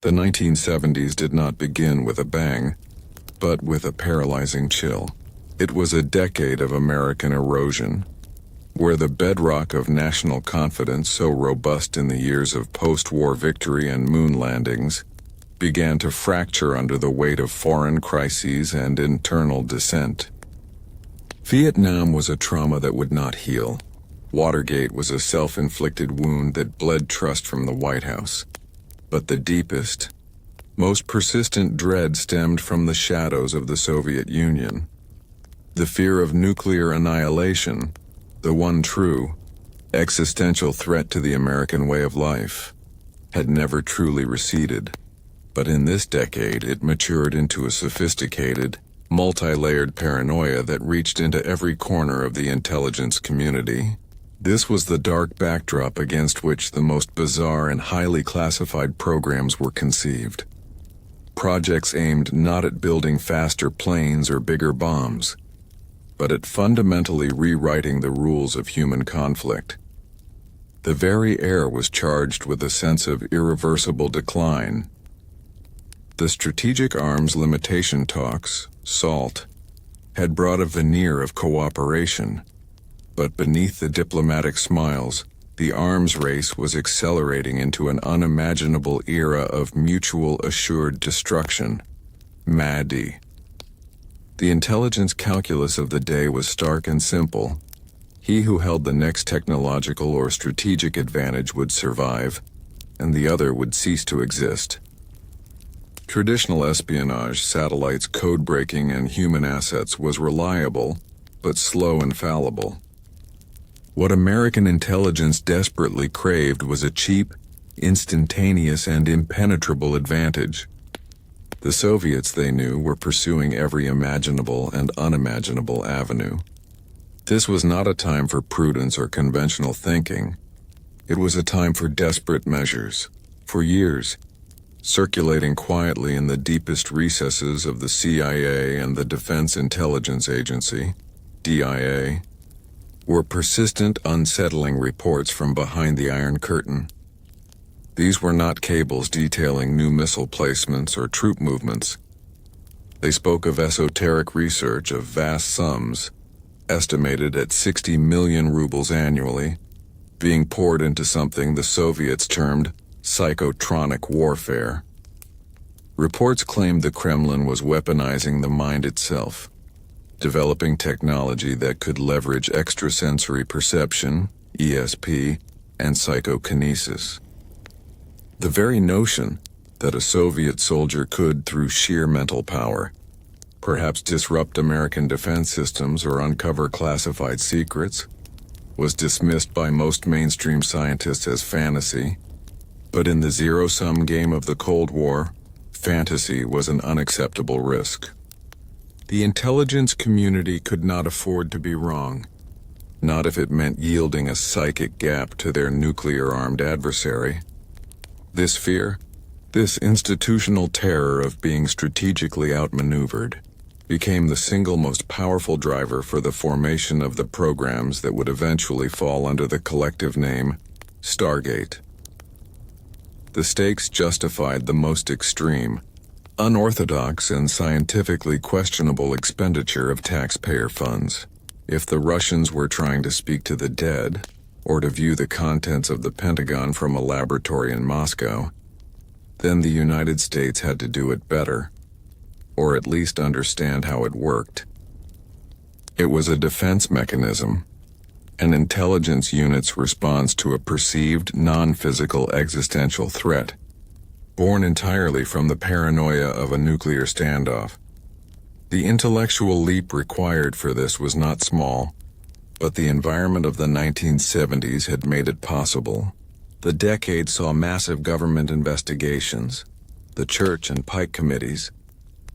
The 1970s did not begin with a bang, but with a paralyzing chill. It was a decade of American erosion, where the bedrock of national confidence, so robust in the years of post-war victory and moon landings, began to fracture under the weight of foreign crises and internal dissent. Vietnam was a trauma that would not heal. Watergate was a self-inflicted wound that bled trust from the White House. But the deepest, most persistent dread stemmed from the shadows of the Soviet Union. The fear of nuclear annihilation, the one true, existential threat to the American way of life, had never truly receded. But in this decade, it matured into a sophisticated, multi-layered paranoia that reached into every corner of the intelligence community. This was the dark backdrop against which the most bizarre and highly classified programs were conceived. Projects aimed not at building faster planes or bigger bombs, but at fundamentally rewriting the rules of human conflict. The very air was charged with a sense of irreversible decline. The Strategic Arms Limitation talks, SALT, had brought a veneer of cooperation, but beneath the diplomatic smiles, the arms race was accelerating into an unimaginable era of mutual assured destruction, MADI. The intelligence calculus of the day was stark and simple. He who held the next technological or strategic advantage would survive, and the other would cease to exist. Traditional espionage, satellites, code-breaking, and human assets was reliable, but slow and fallible. What American intelligence desperately craved was a cheap, instantaneous, and impenetrable advantage. The Soviets, they knew, were pursuing every imaginable and unimaginable avenue. This was not a time for prudence or conventional thinking. It was a time for desperate measures. For years, circulating quietly in the deepest recesses of the CIA and the Defense Intelligence Agency, DIA, were persistent, unsettling reports from behind the Iron Curtain. These were not cables detailing new missile placements or troop movements. They spoke of esoteric research of vast sums, estimated at 60 million rubles annually, being poured into something the Soviets termed psychotronic warfare. Reports claimed the Kremlin was weaponizing the mind itself, developing technology that could leverage extrasensory perception, ESP, and psychokinesis. The very notion that a Soviet soldier could, through sheer mental power, perhaps disrupt American defense systems or uncover classified secrets, was dismissed by most mainstream scientists as fantasy. But in the zero-sum game of the Cold War, fantasy was an unacceptable risk. The intelligence community could not afford to be wrong, not if it meant yielding a psychic gap to their nuclear-armed adversary. This fear, this institutional terror of being strategically outmaneuvered, became the single most powerful driver for the formation of the programs that would eventually fall under the collective name Stargate. The stakes justified the most extreme, unorthodox, and scientifically questionable expenditure of taxpayer funds. If the Russians were trying to speak to the dead, or to view the contents of the Pentagon from a laboratory in Moscow, then the United States had to do it better, or at least understand how it worked. It was a defense mechanism, an intelligence unit's response to a perceived non-physical existential threat, born entirely from the paranoia of a nuclear standoff. The intellectual leap required for this was not small, but the environment of the 1970s had made it possible. The decade saw massive government investigations, the Church and Pike committees,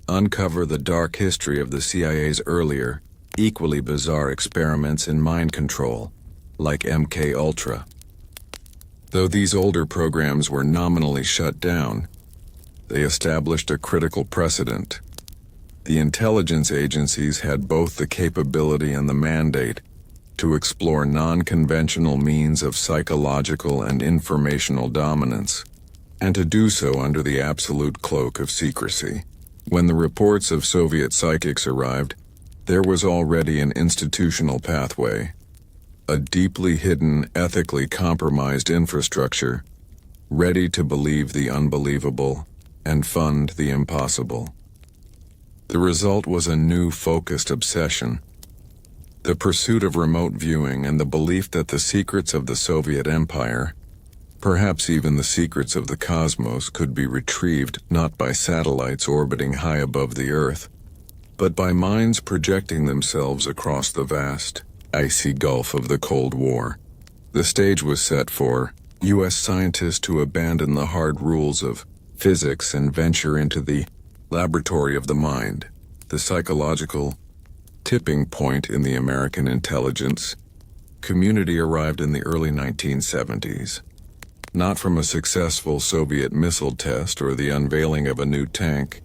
uncover the dark history of the CIA's earlier, equally bizarre experiments in mind control, like MK-Ultra. Though these older programs were nominally shut down, they established a critical precedent. The intelligence agencies had both the capability and the mandate to explore non-conventional means of psychological and informational dominance. and to do so under the absolute cloak of secrecy. When the reports of Soviet psychics arrived, there was already an institutional pathway, a deeply hidden, ethically compromised infrastructure, ready to believe the unbelievable and fund the impossible. The result was a new focused obsession, the pursuit of remote viewing and the belief that the secrets of the Soviet Empire, perhaps even the secrets of the cosmos, could be retrieved not by satellites orbiting high above the Earth, but by minds projecting themselves across the vast, icy gulf of the Cold War. The stage was set for U.S. scientists to abandon the hard rules of physics and venture into the laboratory of the mind. The psychological tipping point in the American intelligence community arrived in the early 1970s. Not from a successful Soviet missile test or the unveiling of a new tank,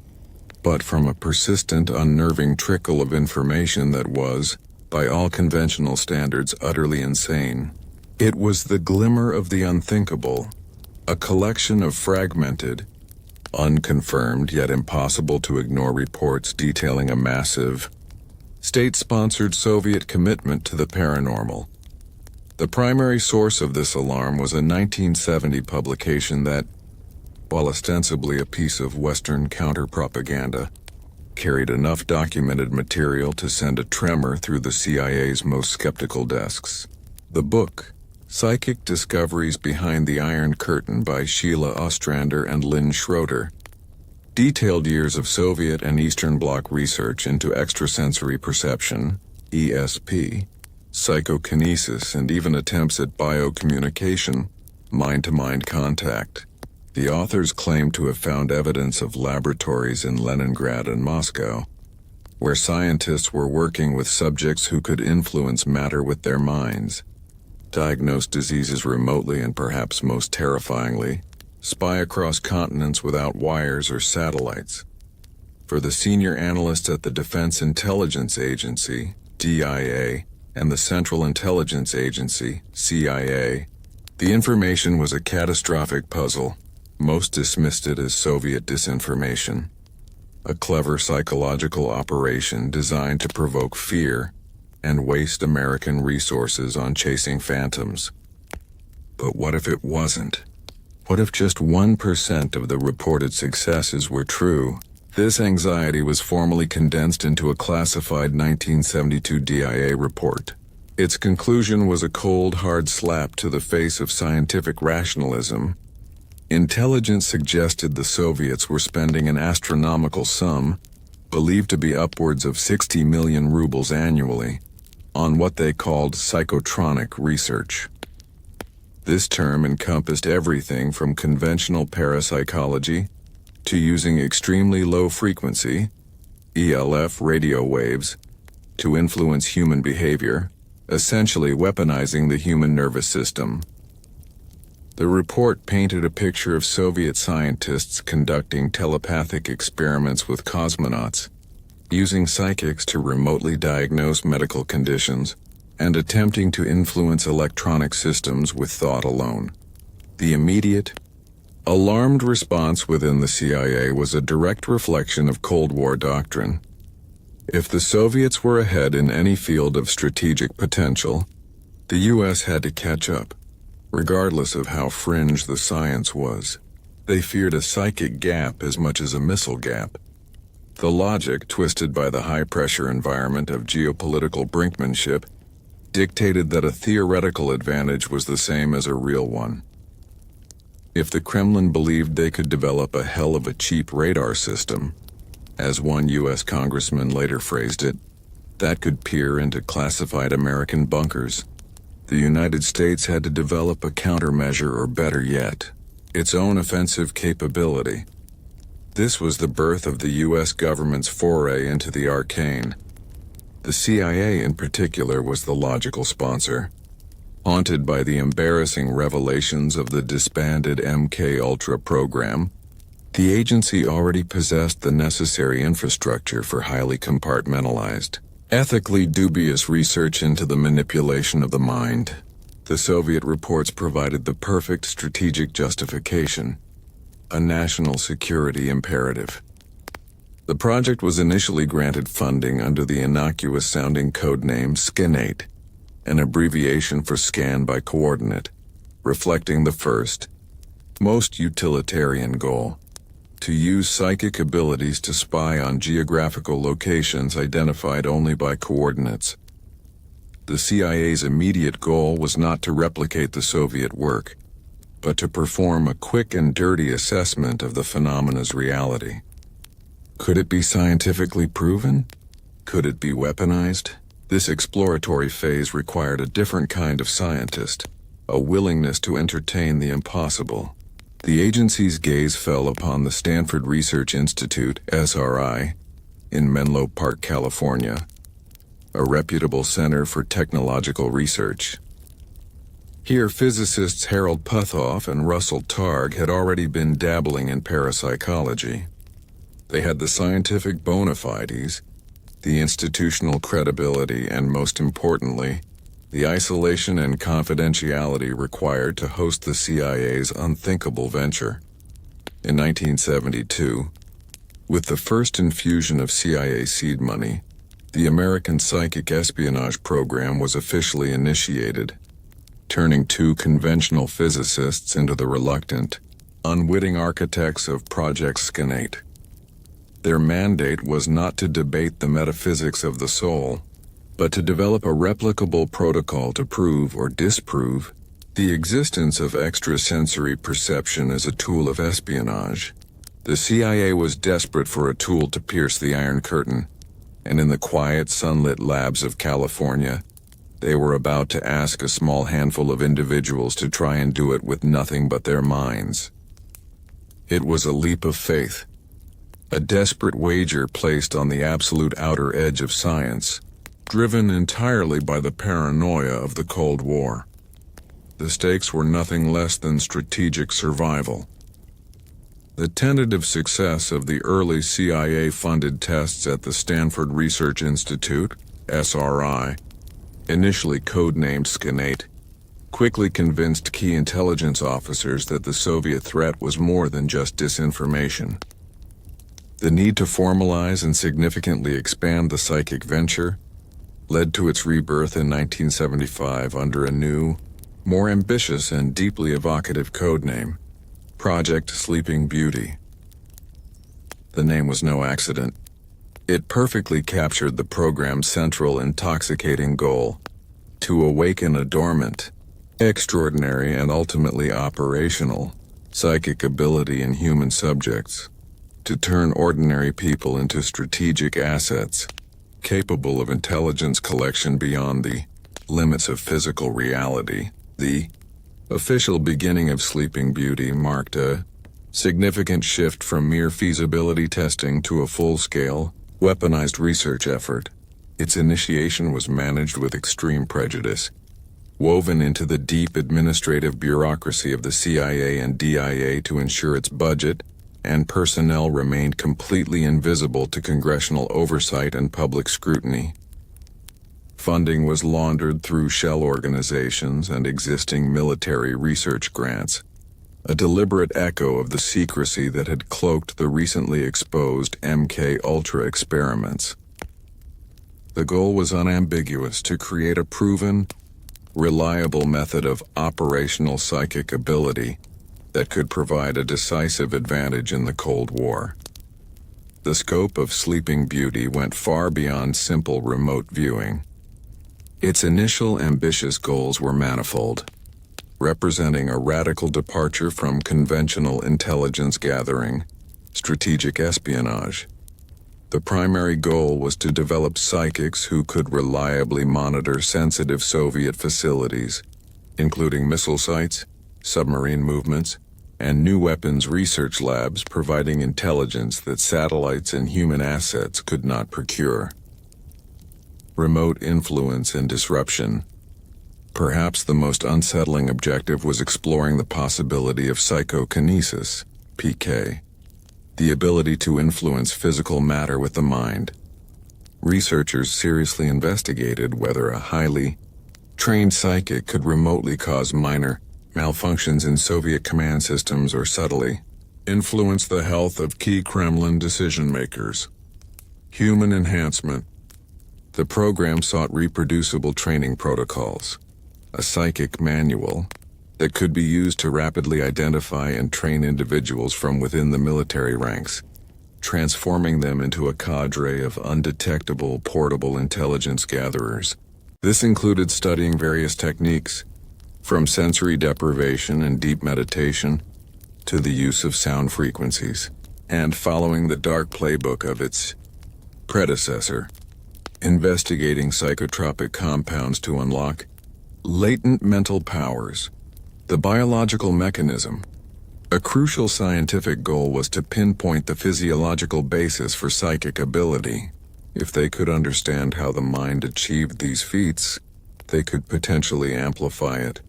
but from a persistent, unnerving trickle of information that was, by all conventional standards, utterly insane. It was the glimmer of the unthinkable, a collection of fragmented, unconfirmed yet impossible to ignore reports detailing a massive, state-sponsored Soviet commitment to the paranormal. The primary source of this alarm was a 1970 publication that, while ostensibly a piece of Western counter-propaganda, carried enough documented material to send a tremor through the CIA's most skeptical desks. The book, Psychic Discoveries Behind the Iron Curtain by Sheila Ostrander and Lynn Schroeder, detailed years of Soviet and Eastern Bloc research into extrasensory perception, ESP, psychokinesis, and even attempts at biocommunication, mind-to-mind contact. The authors claim to have found evidence of laboratories in Leningrad and Moscow, where scientists were working with subjects who could influence matter with their minds, diagnose diseases remotely, and perhaps most terrifyingly, spy across continents without wires or satellites. For the senior analysts at the Defense Intelligence Agency, DIA, and the Central Intelligence Agency, CIA, the information was a catastrophic puzzle. Most dismissed it as Soviet disinformation, a clever psychological operation designed to provoke fear and waste American resources on chasing phantoms. But what if it wasn't? What if just 1% of the reported successes were true? This anxiety was formally condensed into a classified 1972 DIA report. Its conclusion was a cold, hard slap to the face of scientific rationalism. Intelligence suggested the Soviets were spending an astronomical sum, believed to be upwards of 60 million rubles annually, on what they called psychotronic research. This term encompassed everything from conventional parapsychology to using extremely low frequency, ELF radio waves, to influence human behavior, essentially weaponizing the human nervous system. The report painted a picture of Soviet scientists conducting telepathic experiments with cosmonauts, using psychics to remotely diagnose medical conditions, and attempting to influence electronic systems with thought alone. The immediate, alarmed response within the CIA was a direct reflection of Cold War doctrine. If the Soviets were ahead in any field of strategic potential, the U.S. had to catch up, regardless of how fringe the science was. They feared a psychic gap as much as a missile gap. The logic, twisted by the high-pressure environment of geopolitical brinkmanship, dictated that a theoretical advantage was the same as a real one. If the Kremlin believed they could develop a hell of a cheap radar system, as one U.S. congressman later phrased it, that could peer into classified American bunkers, the United States had to develop a countermeasure, or better yet, its own offensive capability. This was the birth of the U.S. government's foray into the arcane. The CIA in particular was the logical sponsor. Haunted by the embarrassing revelations of the disbanded MK-Ultra program, the agency already possessed the necessary infrastructure for highly compartmentalized, ethically dubious research into the manipulation of the mind. The Soviet reports provided the perfect strategic justification. a national security imperative. The project was initially granted funding under the innocuous-sounding codename SCANATE, an abbreviation for Scan by Coordinate, reflecting the first, most utilitarian goal: to use psychic abilities to spy on geographical locations identified only by coordinates. The CIA's immediate goal was not to replicate the Soviet work, but to perform a quick and dirty assessment of the phenomena's reality. Could it be scientifically proven? Could it be weaponized? This exploratory phase required a different kind of scientist, a willingness to entertain the impossible. The agency's gaze fell upon the Stanford Research Institute, SRI, in Menlo Park, California, a reputable center for technological research. Here, physicists Harold Puthoff and Russell Targ had already been dabbling in parapsychology. They had the scientific bona fides, the institutional credibility, and most importantly, the isolation and confidentiality required to host the CIA's unthinkable venture. In 1972, with the first infusion of CIA seed money, the American Psychic Espionage Program was officially initiated, turning two conventional physicists into the reluctant, unwitting architects of Project STARGATE. Their mandate was not to debate the metaphysics of the soul, but to develop a replicable protocol to prove or disprove the existence of extrasensory perception as a tool of espionage. The CIA was desperate for a tool to pierce the Iron Curtain, and in the quiet, sunlit labs of California, they were about to ask a small handful of individuals to try and do it with nothing but their minds. It was a leap of faith, a desperate wager placed on the absolute outer edge of science, driven entirely by the paranoia of the Cold War. The stakes were nothing less than strategic survival. The tentative success of the early CIA-funded tests at the Stanford Research Institute, SRI, initially codenamed SCANATE, quickly convinced key intelligence officers that the Soviet threat was more than just disinformation. The need to formalize and significantly expand the psychic venture led to its rebirth in 1975 under a new, more ambitious and deeply evocative codename, Project Sleeping Beauty. The name was no accident. It perfectly captured the program's central intoxicating goal: to awaken a dormant, extraordinary, and ultimately operational psychic ability in human subjects, to turn ordinary people into strategic assets, capable of intelligence collection beyond the limits of physical reality. The official beginning of Sleeping Beauty marked a significant shift from mere feasibility testing to a full-scale, weaponized research effort. Its initiation was managed with extreme prejudice, woven into the deep administrative bureaucracy of the CIA and DIA to ensure its budget and personnel remained completely invisible to congressional oversight and public scrutiny. Funding was laundered through shell organizations and existing military research grants, a deliberate echo of the secrecy that had cloaked the recently exposed MK-Ultra experiments. The goal was unambiguous: to create a proven, reliable method of operational psychic ability that could provide a decisive advantage in the Cold War. The scope of Sleeping Beauty went far beyond simple remote viewing. Its initial ambitious goals were manifold, representing a radical departure from conventional intelligence gathering, strategic espionage. The primary goal was to develop psychics who could reliably monitor sensitive Soviet facilities, including missile sites, submarine movements, and new weapons research labs, providing intelligence that satellites and human assets could not procure. Remote influence and disruption. Perhaps the most unsettling objective was exploring the possibility of psychokinesis, PK, the ability to influence physical matter with the mind. Researchers seriously investigated whether a highly trained psychic could remotely cause minor malfunctions in Soviet command systems or subtly influence the health of key Kremlin decision-makers. Human enhancement. The program sought reproducible training protocols, a psychic manual that could be used to rapidly identify and train individuals from within the military ranks, transforming them into a cadre of undetectable, portable intelligence gatherers. This included studying various techniques, from sensory deprivation and deep meditation to the use of sound frequencies, and following the dark playbook of its predecessor, investigating psychotropic compounds to unlock latent mental powers. The biological mechanism. A crucial scientific goal was to pinpoint the physiological basis for psychic ability. If they could understand how the mind achieved these feats, they could potentially amplify it,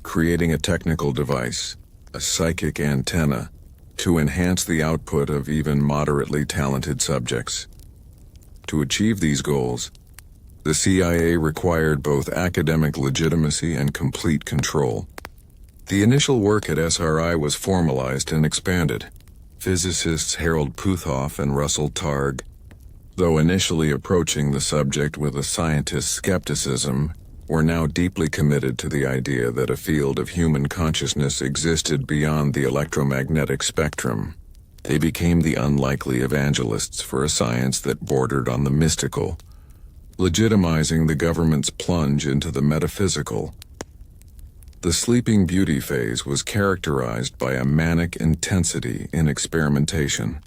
creating a technical device, a psychic antenna, to enhance the output of even moderately talented subjects. To achieve these goals, the CIA required both academic legitimacy and complete control. The initial work at SRI was formalized and expanded. Physicists Harold Puthoff and Russell Targ, though initially approaching the subject with a scientist's skepticism, were now deeply committed to the idea that a field of human consciousness existed beyond the electromagnetic spectrum. They became the unlikely evangelists for a science that bordered on the mystical, legitimizing the government's plunge into the metaphysical. The Sleeping Beauty phase was characterized by a manic intensity in experimentation.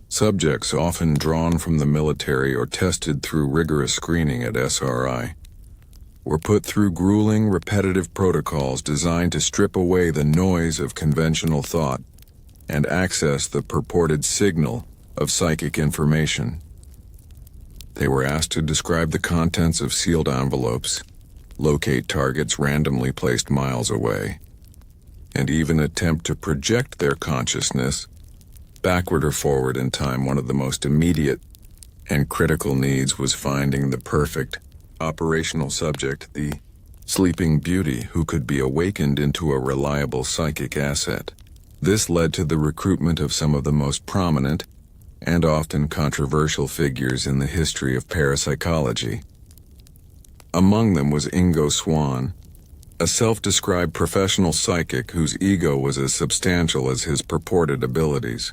Subjects often drawn from the military or tested through rigorous screening at SRI were put through grueling, repetitive protocols designed to strip away the noise of conventional thought and access the purported signal of psychic information. They were asked to describe the contents of sealed envelopes, locate targets randomly placed miles away, and even attempt to project their consciousness backward or forward in time. One of the most immediate and critical needs was finding the perfect operational subject, the Sleeping Beauty, who could be awakened into a reliable psychic asset. This led to the recruitment of some of the most prominent and often controversial figures in the history of parapsychology. Among them was Ingo Swann, a self-described professional psychic whose ego was as substantial as his purported abilities.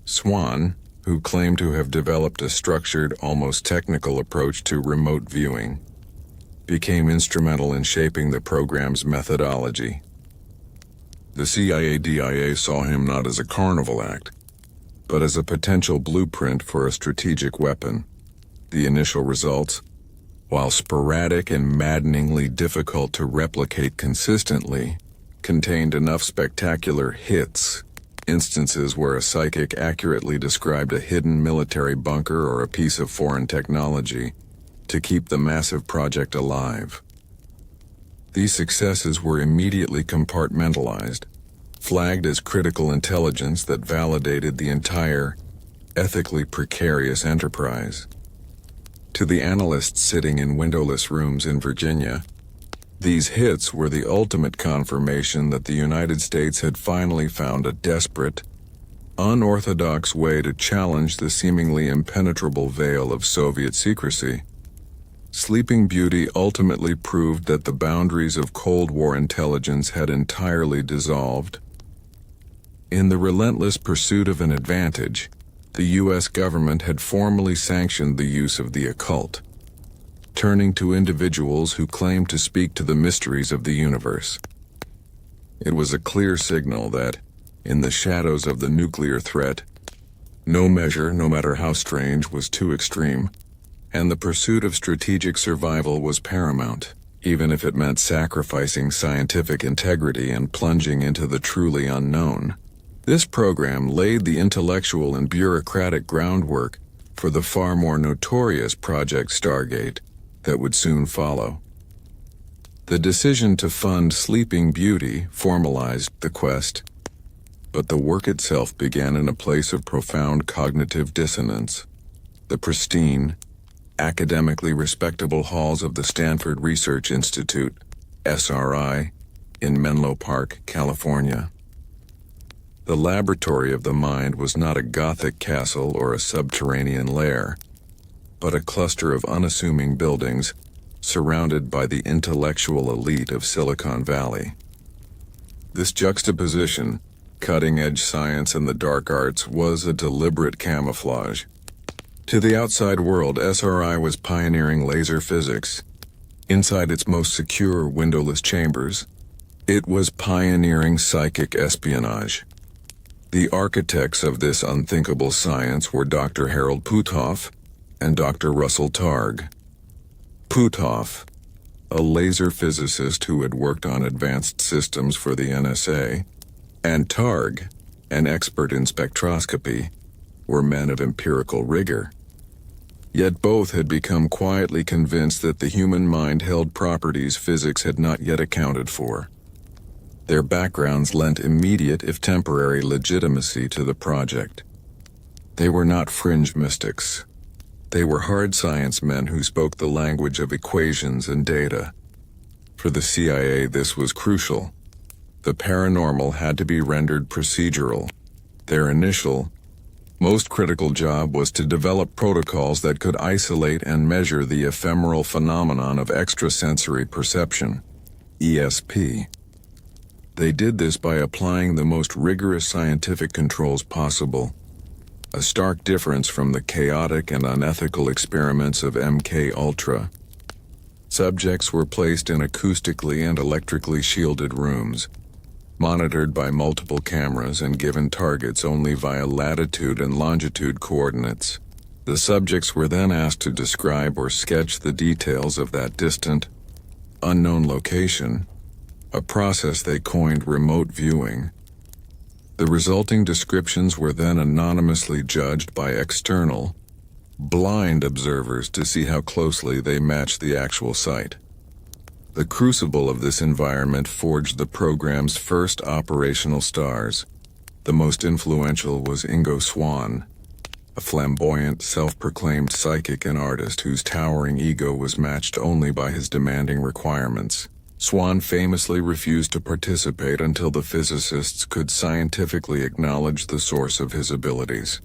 Swann, who claimed to have developed a structured, almost technical approach to remote viewing, became instrumental in shaping the program's methodology. The CIA/DIA saw him not as a carnival act, but as a potential blueprint for a strategic weapon. The initial results, while sporadic and maddeningly difficult to replicate consistently, contained enough spectacular hits, instances where a psychic accurately described a hidden military bunker or a piece of foreign technology, to keep the massive project alive. These successes were immediately compartmentalized, flagged as critical intelligence that validated the entire, ethically precarious enterprise. To the analysts sitting in windowless rooms in Virginia, these hits were the ultimate confirmation that the United States had finally found a desperate, unorthodox way to challenge the seemingly impenetrable veil of Soviet secrecy. Sleeping Beauty ultimately proved that the boundaries of Cold War intelligence had entirely dissolved. In the relentless pursuit of an advantage, the U.S. government had formally sanctioned the use of the occult, turning to individuals who claimed to speak to the mysteries of the universe. It was a clear signal that, in the shadows of the nuclear threat, no measure, no matter how strange, was too extreme, and the pursuit of strategic survival was paramount, even if it meant sacrificing scientific integrity and plunging into the truly unknown. This program laid the intellectual and bureaucratic groundwork for the far more notorious Project STARGATE that would soon follow. The decision to fund Sleeping Beauty formalized the quest, but the work itself began in a place of profound cognitive dissonance. The pristine, academically respectable halls of the Stanford Research Institute, SRI, in Menlo Park, California. The laboratory of the mind was not a Gothic castle or a subterranean lair, but a cluster of unassuming buildings surrounded by the intellectual elite of Silicon Valley. This juxtaposition, cutting-edge science and the dark arts, was a deliberate camouflage. To the outside world, SRI was pioneering laser physics. Inside its most secure, windowless chambers, it was pioneering psychic espionage. The architects of this unthinkable science were Dr. Harold Puthoff and Dr. Russell Targ. Puthoff, a laser physicist who had worked on advanced systems for the NSA, and Targ, an expert in spectroscopy, were men of empirical rigor. Yet both had become quietly convinced that the human mind held properties physics had not yet accounted for. Their backgrounds lent immediate, if temporary, legitimacy to the project. They were not fringe mystics. They were hard science men who spoke the language of equations and data. For the CIA, this was crucial. The paranormal had to be rendered procedural. Their initial, most critical job was to develop protocols that could isolate and measure the ephemeral phenomenon of extrasensory perception, ESP. They did this by applying the most rigorous scientific controls possible, a stark difference from the chaotic and unethical experiments of MK-Ultra. Subjects were placed in acoustically and electrically shielded rooms, monitored by multiple cameras and given targets only via latitude and longitude coordinates. The subjects were then asked to describe or sketch the details of that distant, unknown location, a process they coined remote viewing. The resulting descriptions were then anonymously judged by external, blind observers to see how closely they matched the actual site. The crucible of this environment forged the program's first operational stars. The most influential was Ingo Swann, a flamboyant, self-proclaimed psychic and artist whose towering ego was matched only by his demanding requirements. Swann famously refused to participate until the physicists could scientifically acknowledge the source of his abilities.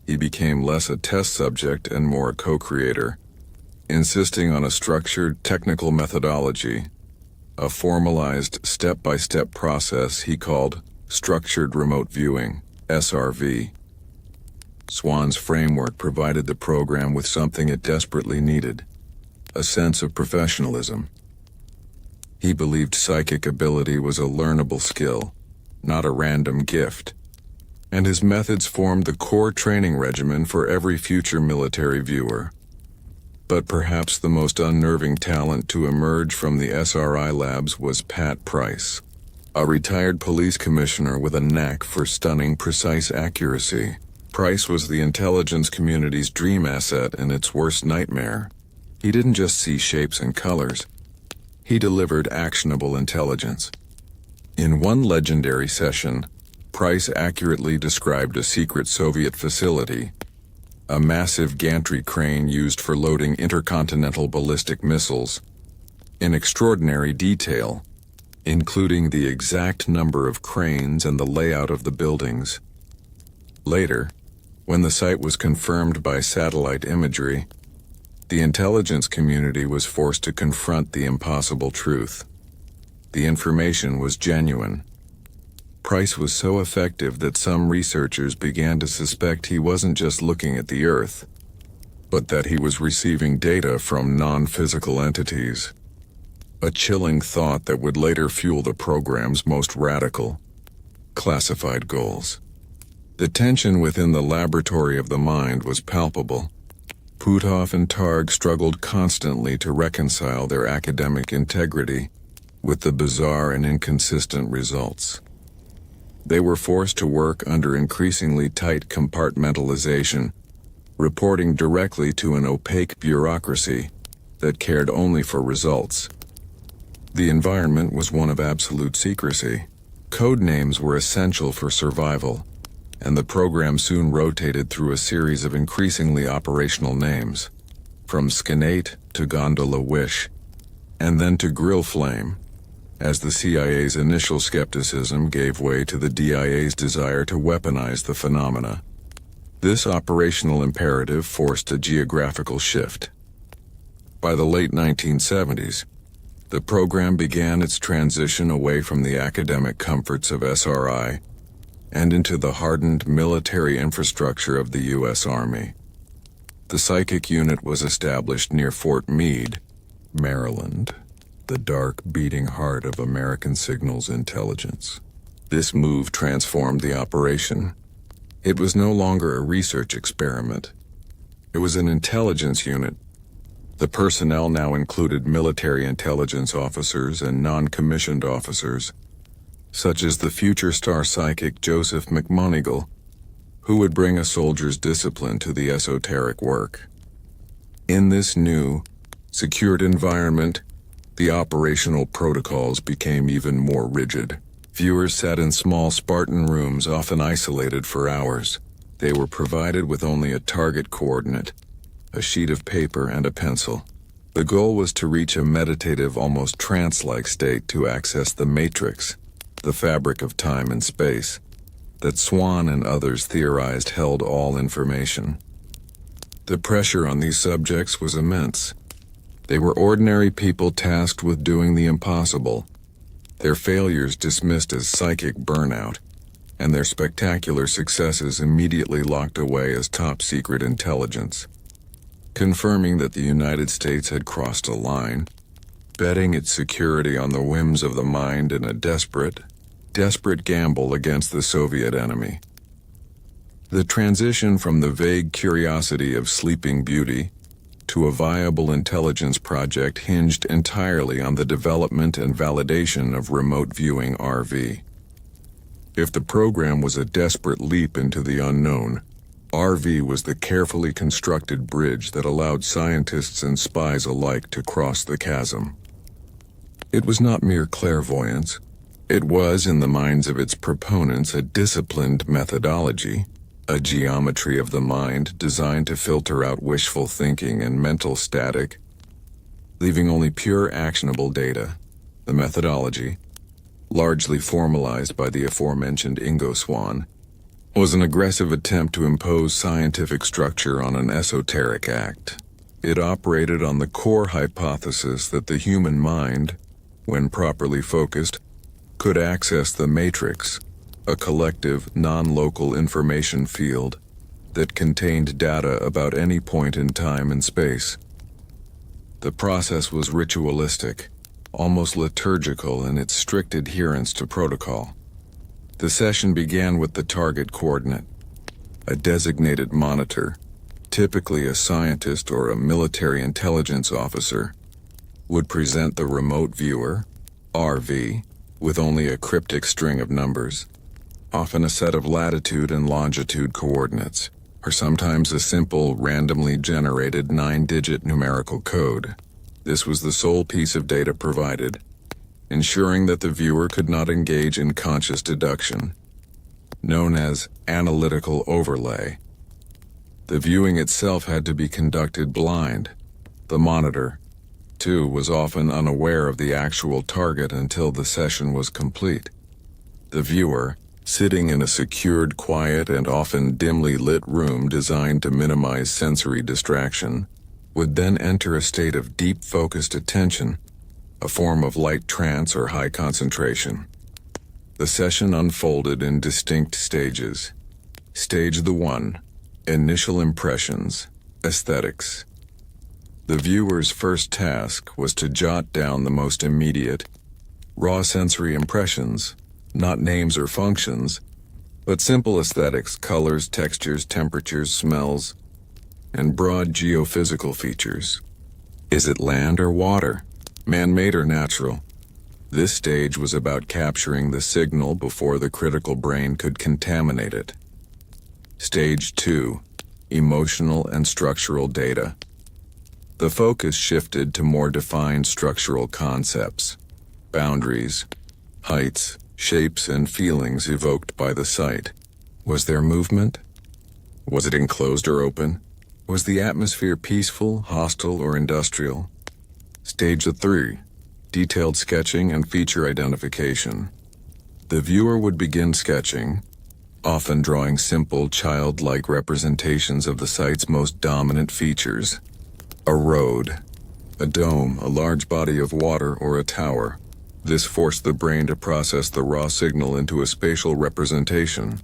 He became less a test subject and more a co-creator, insisting on a structured technical methodology, a formalized step-by-step process he called structured remote viewing, SRV. Swann's framework provided the program with something it desperately needed, a sense of professionalism. He believed psychic ability was a learnable skill, not a random gift, and his methods formed the core training regimen for every future military viewer. But perhaps the most unnerving talent to emerge from the SRI labs was Pat Price, a retired police commissioner with a knack for stunning, precise accuracy. Price was the intelligence community's dream asset and its worst nightmare. He didn't just see shapes and colors. He delivered actionable intelligence. In one legendary session, Price accurately described a secret Soviet facility, a massive gantry crane used for loading intercontinental ballistic missiles, in extraordinary detail, including the exact number of cranes and the layout of the buildings. Later, when the site was confirmed by satellite imagery, the intelligence community was forced to confront the impossible truth. The information was genuine. Price was so effective that some researchers began to suspect he wasn't just looking at the Earth, but that he was receiving data from non-physical entities. A chilling thought that would later fuel the program's most radical, classified goals. The tension within the laboratory of the mind was palpable. Puthoff and Targ struggled constantly to reconcile their academic integrity with the bizarre and inconsistent results. They were forced to work under increasingly tight compartmentalization, reporting directly to an opaque bureaucracy that cared only for results. The environment was one of absolute secrecy. Code names were essential for survival, and the program soon rotated through a series of increasingly operational names, from Skinate to Gondola Wish, and then to Grill Flame. as the CIA's initial skepticism gave way to the DIA's desire to weaponize the phenomena. This operational imperative forced a geographical shift. By the late 1970s, the program began its transition away from the academic comforts of SRI and into the hardened military infrastructure of the U.S. Army. The Psychic Unit was established near Fort Meade, Maryland, the dark, beating heart of American signals intelligence. This move transformed the operation. It was no longer a research experiment. It was an intelligence unit. The personnel now included military intelligence officers and non-commissioned officers, such as the future star psychic Joseph McMonigle, who would bring a soldier's discipline to the esoteric work. In this new, secured environment, the operational protocols became even more rigid. Viewers sat in small Spartan rooms, often isolated for hours. They were provided with only a target coordinate, a sheet of paper, and a pencil. The goal was to reach a meditative, almost trance-like state to access the matrix, the fabric of time and space, that Swan and others theorized held all information. The pressure on these subjects was immense. They were ordinary people tasked with doing the impossible, their failures dismissed as psychic burnout, and their spectacular successes immediately locked away as top-secret intelligence, confirming that the United States had crossed a line, betting its security on the whims of the mind in a desperate gamble against the Soviet enemy. The transition from the vague curiosity of Sleeping Beauty to a viable intelligence project hinged entirely on the development and validation of remote viewing RV. If the program was a desperate leap into the unknown, RV was the carefully constructed bridge that allowed scientists and spies alike to cross the chasm. It was not mere clairvoyance. It was, in the minds of its proponents, a disciplined methodology, a geometry of the mind designed to filter out wishful thinking and mental static, leaving only pure actionable data. The methodology, largely formalized by the aforementioned Ingo Swann, was an aggressive attempt to impose scientific structure on an esoteric act. It operated on the core hypothesis that the human mind, when properly focused, could access the matrix, a collective, non-local information field that contained data about any point in time and space. The process was ritualistic, almost liturgical in its strict adherence to protocol. The session began with the target coordinate. A designated monitor, typically a scientist or a military intelligence officer, would present the remote viewer, RV, with only a cryptic string of numbers, often a set of latitude and longitude coordinates, or sometimes a simple, randomly generated 9-digit numerical code. This was the sole piece of data provided, ensuring that the viewer could not engage in conscious deduction, known as analytical overlay. The viewing itself had to be conducted blind. The monitor, too, was often unaware of the actual target until the session was complete. The viewer, sitting in a secured, quiet, and often dimly lit room designed to minimize sensory distraction, would then enter a state of deep focused attention, a form of light trance or high concentration. The session unfolded in distinct stages. Stage 1, initial impressions, aesthetics. The viewer's first task was to jot down the most immediate, raw sensory impressions, not names or functions, but simple aesthetics, colors, textures, temperatures, smells, and broad geophysical features. Is it land or water? Man-made or natural? This stage was about capturing the signal before the critical brain could contaminate it. Stage 2, emotional and structural data. The focus shifted to more defined structural concepts, boundaries, heights, shapes, and feelings evoked by the sight. Was there movement? Was it enclosed or open? Was the atmosphere peaceful, hostile, or industrial? Stage 3, detailed sketching, and feature identification. The viewer would begin sketching, often drawing simple, childlike representations of the site's most dominant features. A road, a dome, a large body of water, or a tower. This forced the brain to process the raw signal into a spatial representation.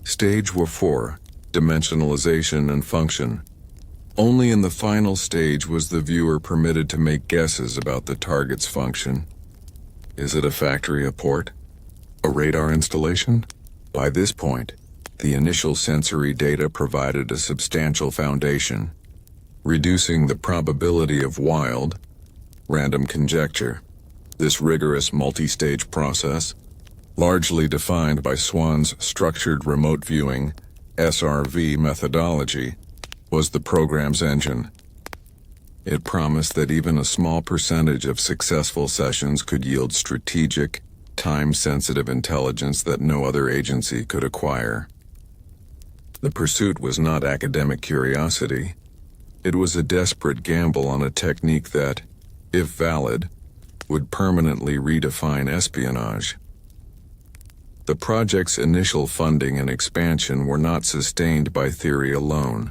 Stage 4, dimensionalization and function. Only in the final stage was the viewer permitted to make guesses about the target's function. Is it a factory, a port, a radar installation? By this point, the initial sensory data provided a substantial foundation, reducing the probability of wild, random conjecture. This rigorous multi-stage process, largely defined by Swan's structured remote viewing (SRV) methodology, was the program's engine. It promised that even a small percentage of successful sessions could yield strategic, time-sensitive intelligence that no other agency could acquire. The pursuit was not academic curiosity. It was a desperate gamble on a technique that, if valid, would permanently redefine espionage. The project's initial funding and expansion were not sustained by theory alone.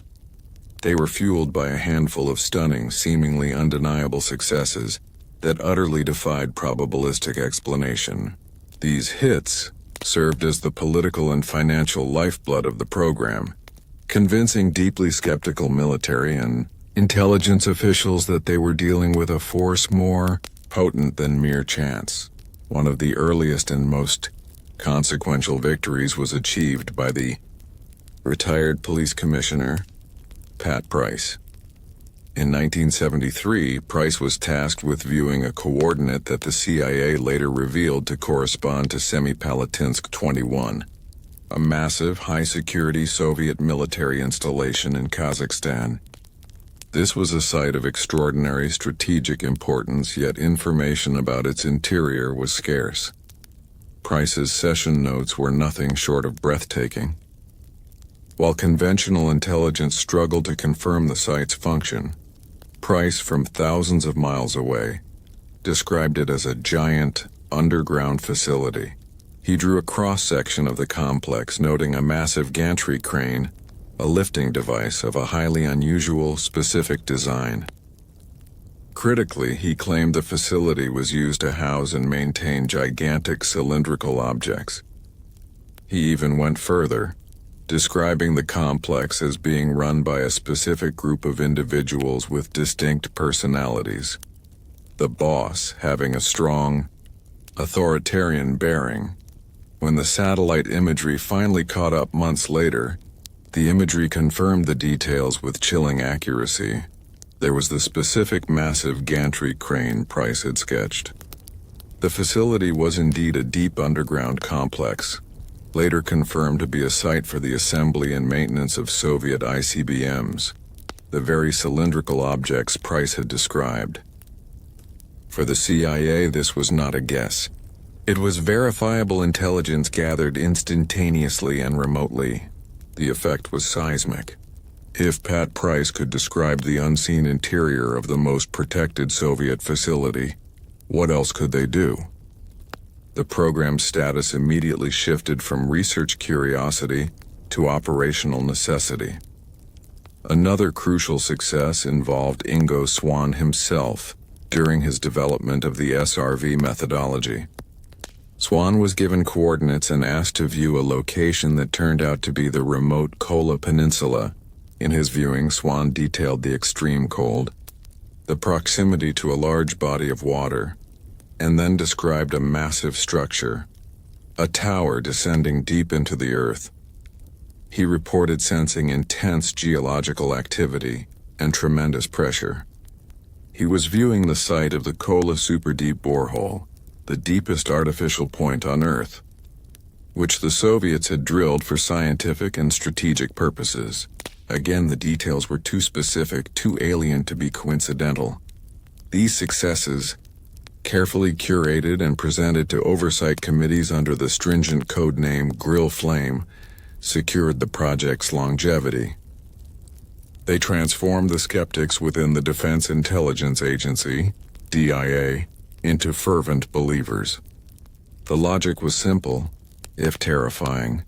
They were fueled by a handful of stunning, seemingly undeniable successes that utterly defied probabilistic explanation. These hits served as the political and financial lifeblood of the program, convincing deeply skeptical military and intelligence officials that they were dealing with a force more potent than mere chance. One of the earliest and most consequential victories was achieved by the retired police commissioner, Pat Price. In 1973, Price was tasked with viewing a coordinate that the CIA later revealed to correspond to Semipalatinsk 21, a massive, high-security Soviet military installation in Kazakhstan. This was a site of extraordinary strategic importance, yet information about its interior was scarce. Price's session notes were nothing short of breathtaking. While conventional intelligence struggled to confirm the site's function, Price, from thousands of miles away, described it as a giant, underground facility. He drew a cross-section of the complex, noting a massive gantry crane, a lifting device of a highly unusual, specific design. Critically, he claimed the facility was used to house and maintain gigantic cylindrical objects. He even went further, describing the complex as being run by a specific group of individuals with distinct personalities. The boss having a strong, authoritarian bearing. When the satellite imagery finally caught up months later, the imagery confirmed the details with chilling accuracy. There was the specific massive gantry crane Price had sketched. The facility was indeed a deep underground complex, later confirmed to be a site for the assembly and maintenance of Soviet ICBMs, the very cylindrical objects Price had described. For the CIA, this was not a guess. It was verifiable intelligence gathered instantaneously and remotely. The effect was seismic. If Pat Price could describe the unseen interior of the most protected Soviet facility, what else could they do? The program's status immediately shifted from research curiosity to operational necessity. Another crucial success involved Ingo Swann himself during his development of the SRV methodology. Swann was given coordinates and asked to view a location that turned out to be the remote Kola Peninsula. In his viewing, Swann detailed the extreme cold, the proximity to a large body of water, and then described a massive structure, a tower descending deep into the earth. He reported sensing intense geological activity and tremendous pressure. He was viewing the site of the Kola superdeep borehole, the deepest artificial point on Earth, which the Soviets had drilled for scientific and strategic purposes. Again, the details were too specific, too alien to be coincidental. These successes, carefully curated and presented to oversight committees under the stringent code name Grill Flame, secured the project's longevity. They transformed the skeptics within the Defense Intelligence Agency, DIA, into fervent believers. The logic was simple, if terrifying.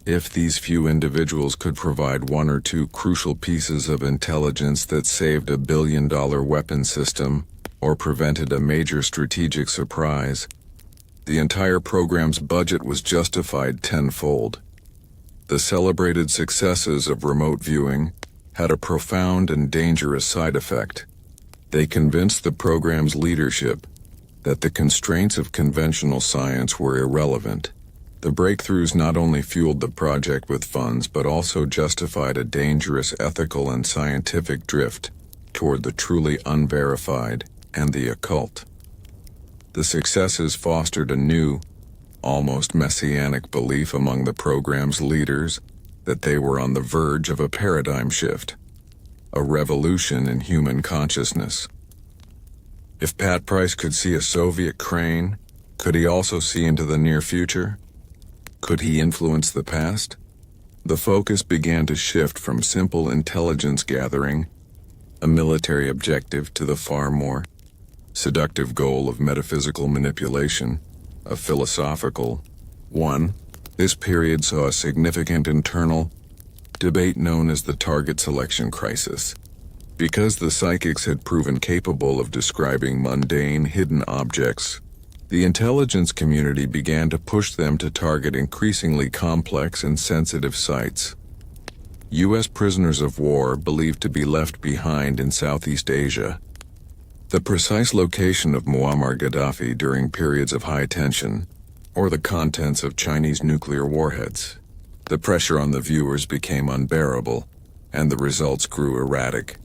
If these few individuals could provide one or two crucial pieces of intelligence that saved a billion-dollar weapon system or prevented a major strategic surprise, the entire program's budget was justified tenfold. The celebrated successes of remote viewing had a profound and dangerous side effect. They convinced the program's leadership that the constraints of conventional science were irrelevant. The breakthroughs not only fueled the project with funds but also justified a dangerous ethical and scientific drift toward the truly unverified and the occult. The successes fostered a new, almost messianic belief among the program's leaders that they were on the verge of a paradigm shift, a revolution in human consciousness. If Pat Price could see a Soviet crane, could he also see into the near future? Could he influence the past? The focus began to shift from simple intelligence gathering, a military objective, to the far more seductive goal of metaphysical manipulation, a philosophical one. This period saw a significant internal debate known as the target selection crisis. Because the psychics had proven capable of describing mundane, hidden objects, the intelligence community began to push them to target increasingly complex and sensitive sites. U.S. prisoners of war believed to be left behind in Southeast Asia. The precise location of Muammar Gaddafi during periods of high tension, or the contents of Chinese nuclear warheads. The pressure on the viewers became unbearable, and the results grew erratic.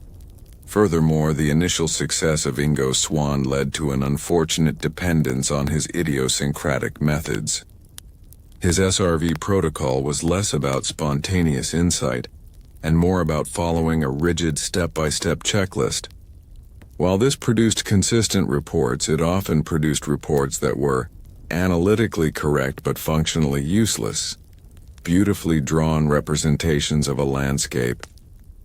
Furthermore, the initial success of Ingo Swann led to an unfortunate dependence on his idiosyncratic methods. His SRV protocol was less about spontaneous insight and more about following a rigid step-by-step checklist. While this produced consistent reports, it often produced reports that were analytically correct but functionally useless, beautifully drawn representations of a landscape,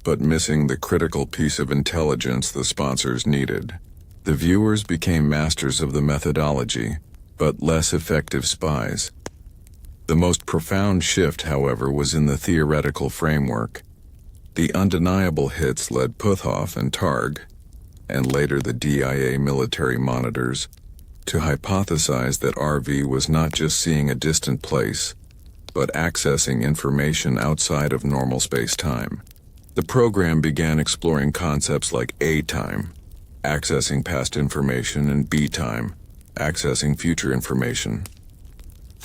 but missing the critical piece of intelligence the sponsors needed. The viewers became masters of the methodology, but less effective spies. The most profound shift, however, was in the theoretical framework. The undeniable hits led Puthoff and Targ, and later the DIA military monitors, to hypothesize that RV was not just seeing a distant place, but accessing information outside of normal space-time. The program began exploring concepts like A-time, accessing past information, and B-time, accessing future information.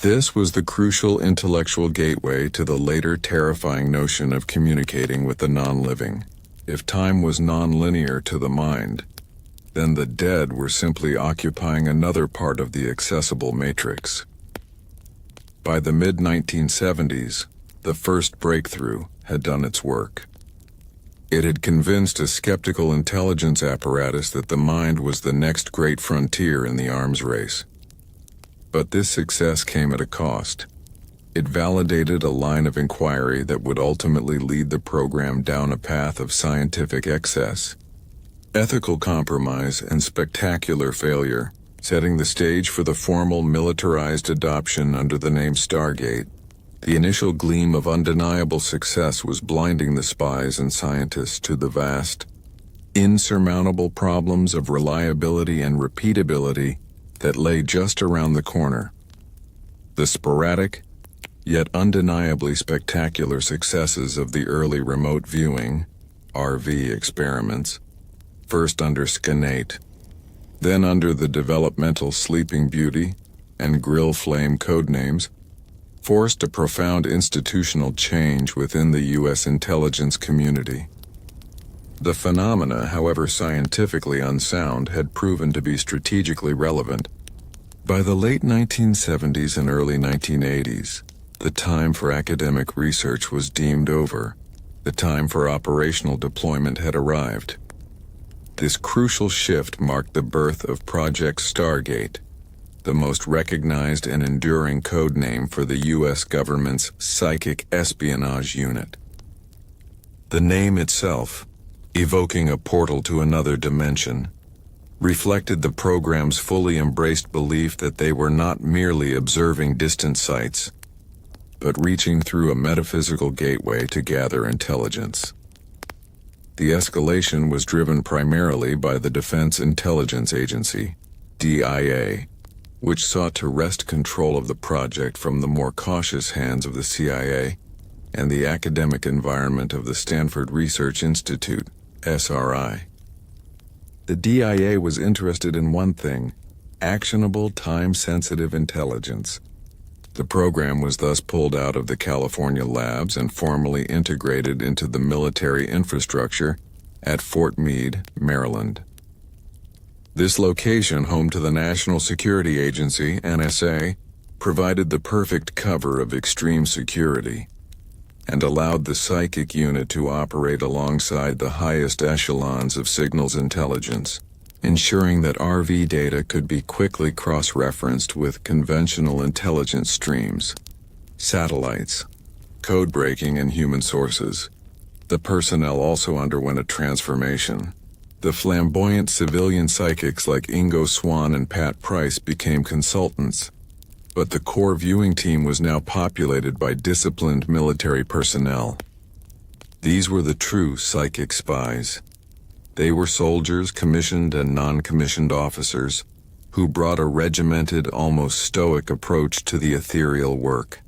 This was the crucial intellectual gateway to the later terrifying notion of communicating with the non-living. If time was non-linear to the mind, then the dead were simply occupying another part of the accessible matrix. By the mid-1970s, the first breakthrough had done its work. It had convinced a skeptical intelligence apparatus that the mind was the next great frontier in the arms race. But this success came at a cost. It validated a line of inquiry that would ultimately lead the program down a path of scientific excess, ethical compromise, and spectacular failure, setting the stage for the formal militarized adoption under the name Stargate. The initial gleam of undeniable success was blinding the spies and scientists to the vast, insurmountable problems of reliability and repeatability that lay just around the corner. The sporadic, yet undeniably spectacular successes of the early remote viewing, RV experiments, first under SCANATE, then under the developmental Sleeping Beauty and Grill Flame codenames, forced a profound institutional change within the U.S. intelligence community. The phenomena, however scientifically unsound, had proven to be strategically relevant. By the late 1970s and early 1980s, the time for academic research was deemed over. The time for operational deployment had arrived. This crucial shift marked the birth of Project STARGATE, the most recognized and enduring code name for the U.S. government's psychic espionage unit. The name itself, evoking a portal to another dimension, reflected the program's fully embraced belief that they were not merely observing distant sights, but reaching through a metaphysical gateway to gather intelligence. The escalation was driven primarily by the Defense Intelligence Agency, DIA, which sought to wrest control of the project from the more cautious hands of the CIA and the academic environment of the Stanford Research Institute, SRI. The DIA was interested in one thing: actionable, time-sensitive intelligence. The program was thus pulled out of the California labs and formally integrated into the military infrastructure at Fort Meade, Maryland. This location, home to the National Security Agency, NSA, provided the perfect cover of extreme security and allowed the psychic unit to operate alongside the highest echelons of signals intelligence, ensuring that RV data could be quickly cross-referenced with conventional intelligence streams, satellites, code-breaking, and human sources. The personnel also underwent a transformation. The flamboyant civilian psychics like Ingo Swann and Pat Price became consultants, but the core viewing team was now populated by disciplined military personnel. These were the true psychic spies. They were soldiers, commissioned and non-commissioned officers, who brought a regimented, almost stoic approach to the ethereal work.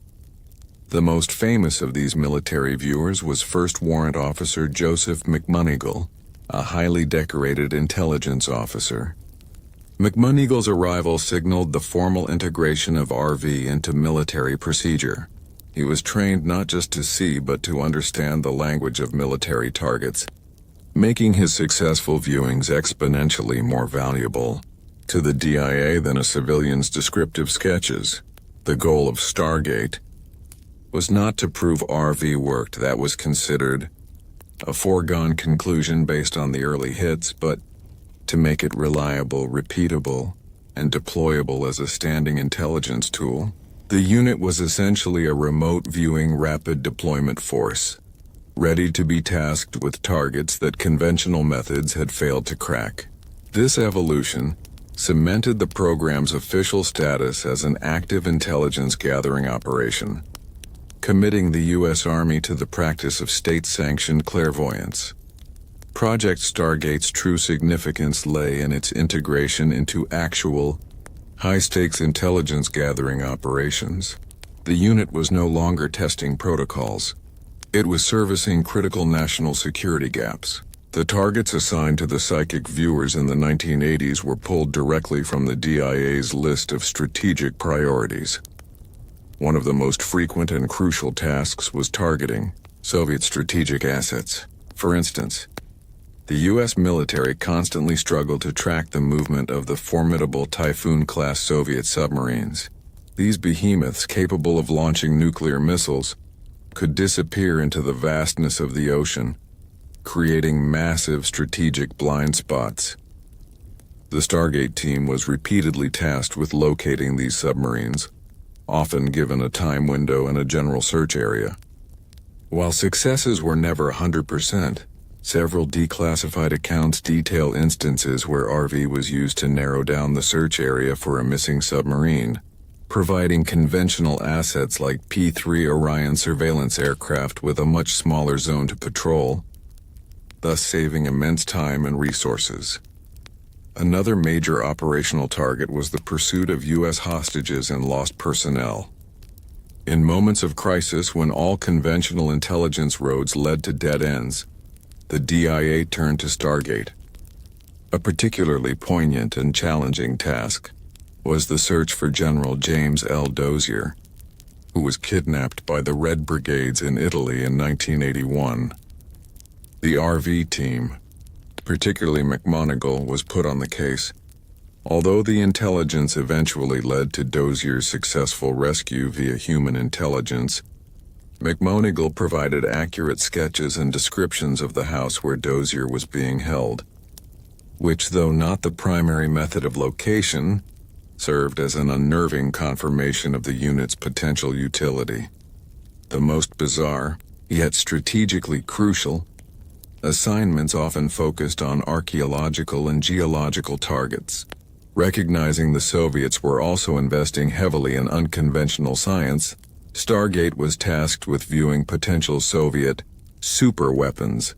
The most famous of these military viewers was First Warrant Officer Joseph McMoneagle, a highly decorated intelligence officer. McMoneagle's arrival signaled the formal integration of RV into military procedure. He was trained not just to see but to understand the language of military targets, making his successful viewings exponentially more valuable to the DIA than a civilian's descriptive sketches. The goal of Stargate was not to prove RV worked. That was considered a foregone conclusion based on the early hits, but to make it reliable, repeatable, and deployable as a standing intelligence tool. The unit was essentially a remote viewing rapid deployment force, ready to be tasked with targets that conventional methods had failed to crack. This evolution cemented the program's official status as an active intelligence gathering operation, committing the U.S. Army to the practice of state-sanctioned clairvoyance. Project Stargate's true significance lay in its integration into actual, high-stakes intelligence gathering operations. The unit was no longer testing protocols. It was servicing critical national security gaps. The targets assigned to the psychic viewers in the 1980s were pulled directly from the DIA's list of strategic priorities. One of the most frequent and crucial tasks was targeting Soviet strategic assets. For instance, the U.S. military constantly struggled to track the movement of the formidable Typhoon-class Soviet submarines. These behemoths, capable of launching nuclear missiles, could disappear into the vastness of the ocean, creating massive strategic blind spots. The Stargate team was repeatedly tasked with locating these submarines, often given a time window and a general search area. While successes were never 100%, several declassified accounts detail instances where RV was used to narrow down the search area for a missing submarine, providing conventional assets like P-3 Orion surveillance aircraft with a much smaller zone to patrol, thus saving immense time and resources. Another major operational target was the pursuit of U.S. hostages and lost personnel. In moments of crisis, when all conventional intelligence roads led to dead ends, the DIA turned to Stargate. A particularly poignant and challenging task was the search for General James L. Dozier, who was kidnapped by the Red Brigades in Italy in 1981. The RV team, particularly McMoneagle, was put on the case. Although the intelligence eventually led to Dozier's successful rescue via human intelligence, McMoneagle provided accurate sketches and descriptions of the house where Dozier was being held, which, though not the primary method of location, served as an unnerving confirmation of the unit's potential utility. The most bizarre, yet strategically crucial, Assignments often focused on archaeological and geological targets. Recognizing the Soviets were also investing heavily in unconventional science, Stargate was tasked with viewing potential Soviet superweapons,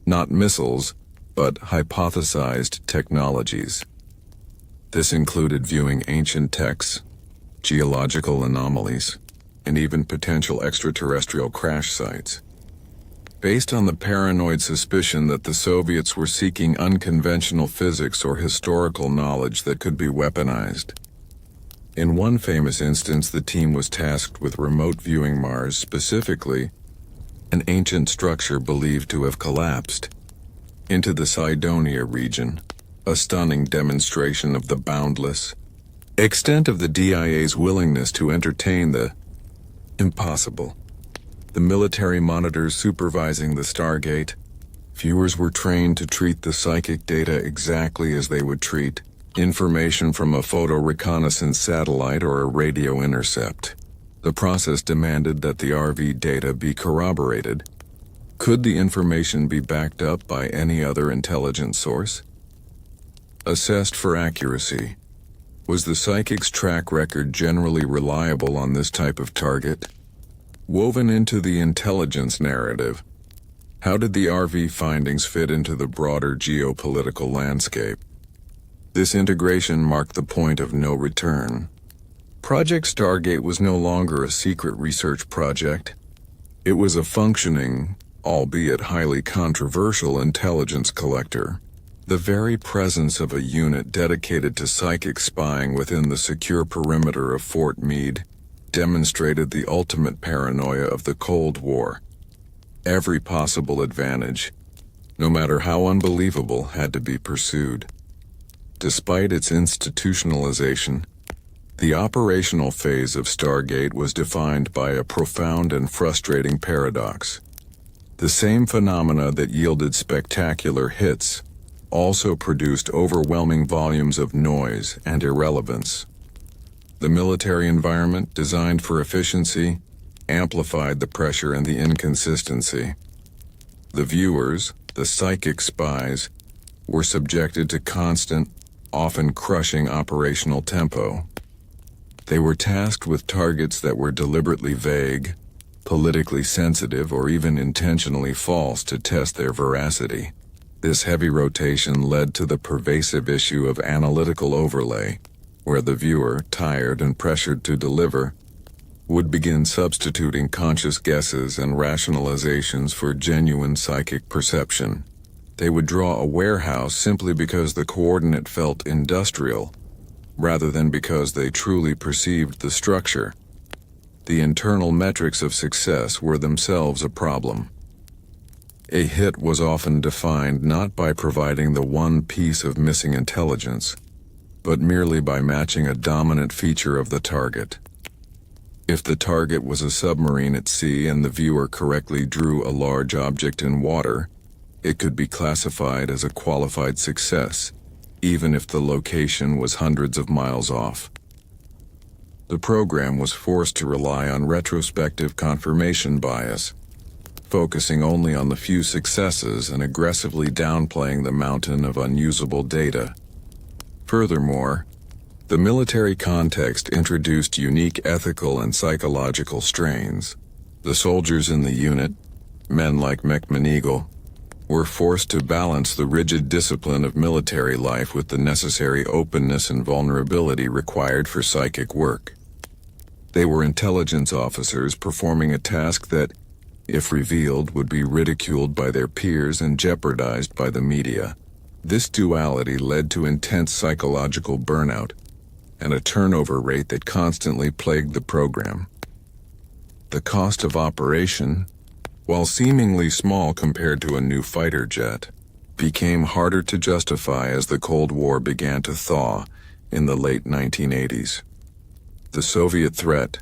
not missiles, but hypothesized technologies. This included viewing ancient texts, geological anomalies, and even potential extraterrestrial crash sites. Based on the paranoid suspicion that the Soviets were seeking unconventional physics or historical knowledge that could be weaponized. In one famous instance, the team was tasked with remote viewing Mars, specifically an ancient structure believed to have collapsed into the Cydonia region, a stunning demonstration of the boundless extent of the DIA's willingness to entertain the impossible. The military monitors supervising the Stargate, viewers were trained to treat the psychic data exactly as they would treat information from a photo reconnaissance satellite or a radio intercept. The process demanded that the RV data be corroborated. Could the information be backed up by any other intelligence source? Assessed for accuracy. Was the psychic's track record generally reliable on this type of target? Woven into the intelligence narrative, how did the RV findings fit into the broader geopolitical landscape? This integration marked the point of no return. Project Stargate was no longer a secret research project. It was a functioning, albeit highly controversial, intelligence collector. The very presence of a unit dedicated to psychic spying within the secure perimeter of Fort Meade demonstrated the ultimate paranoia of the Cold War. Every possible advantage, no matter how unbelievable, had to be pursued. Despite its institutionalization, the operational phase of Stargate was defined by a profound and frustrating paradox. The same phenomena that yielded spectacular hits also produced overwhelming volumes of noise and irrelevance. The military environment, designed for efficiency, amplified the pressure and the inconsistency. The viewers, the psychic spies, were subjected to constant, often crushing operational tempo. They were tasked with targets that were deliberately vague, politically sensitive, or even intentionally false to test their veracity. This heavy rotation led to the pervasive issue of analytical overlay, where the viewer, tired and pressured to deliver, would begin substituting conscious guesses and rationalizations for genuine psychic perception. They would draw a warehouse simply because the coordinate felt industrial, rather than because they truly perceived the structure. The internal metrics of success were themselves a problem. A hit was often defined not by providing the one piece of missing intelligence, but merely by matching a dominant feature of the target. If the target was a submarine at sea and the viewer correctly drew a large object in water, it could be classified as a qualified success, even if the location was hundreds of miles off. The program was forced to rely on retrospective confirmation bias, focusing only on the few successes and aggressively downplaying the mountain of unusable data. Furthermore, the military context introduced unique ethical and psychological strains. The soldiers in the unit, men like McMoneagle, were forced to balance the rigid discipline of military life with the necessary openness and vulnerability required for psychic work. They were intelligence officers performing a task that, if revealed, would be ridiculed by their peers and jeopardized by the media. This duality led to intense psychological burnout and a turnover rate that constantly plagued the program. The cost of operation, while seemingly small compared to a new fighter jet, became harder to justify as the Cold War began to thaw in the late 1980s. The Soviet threat,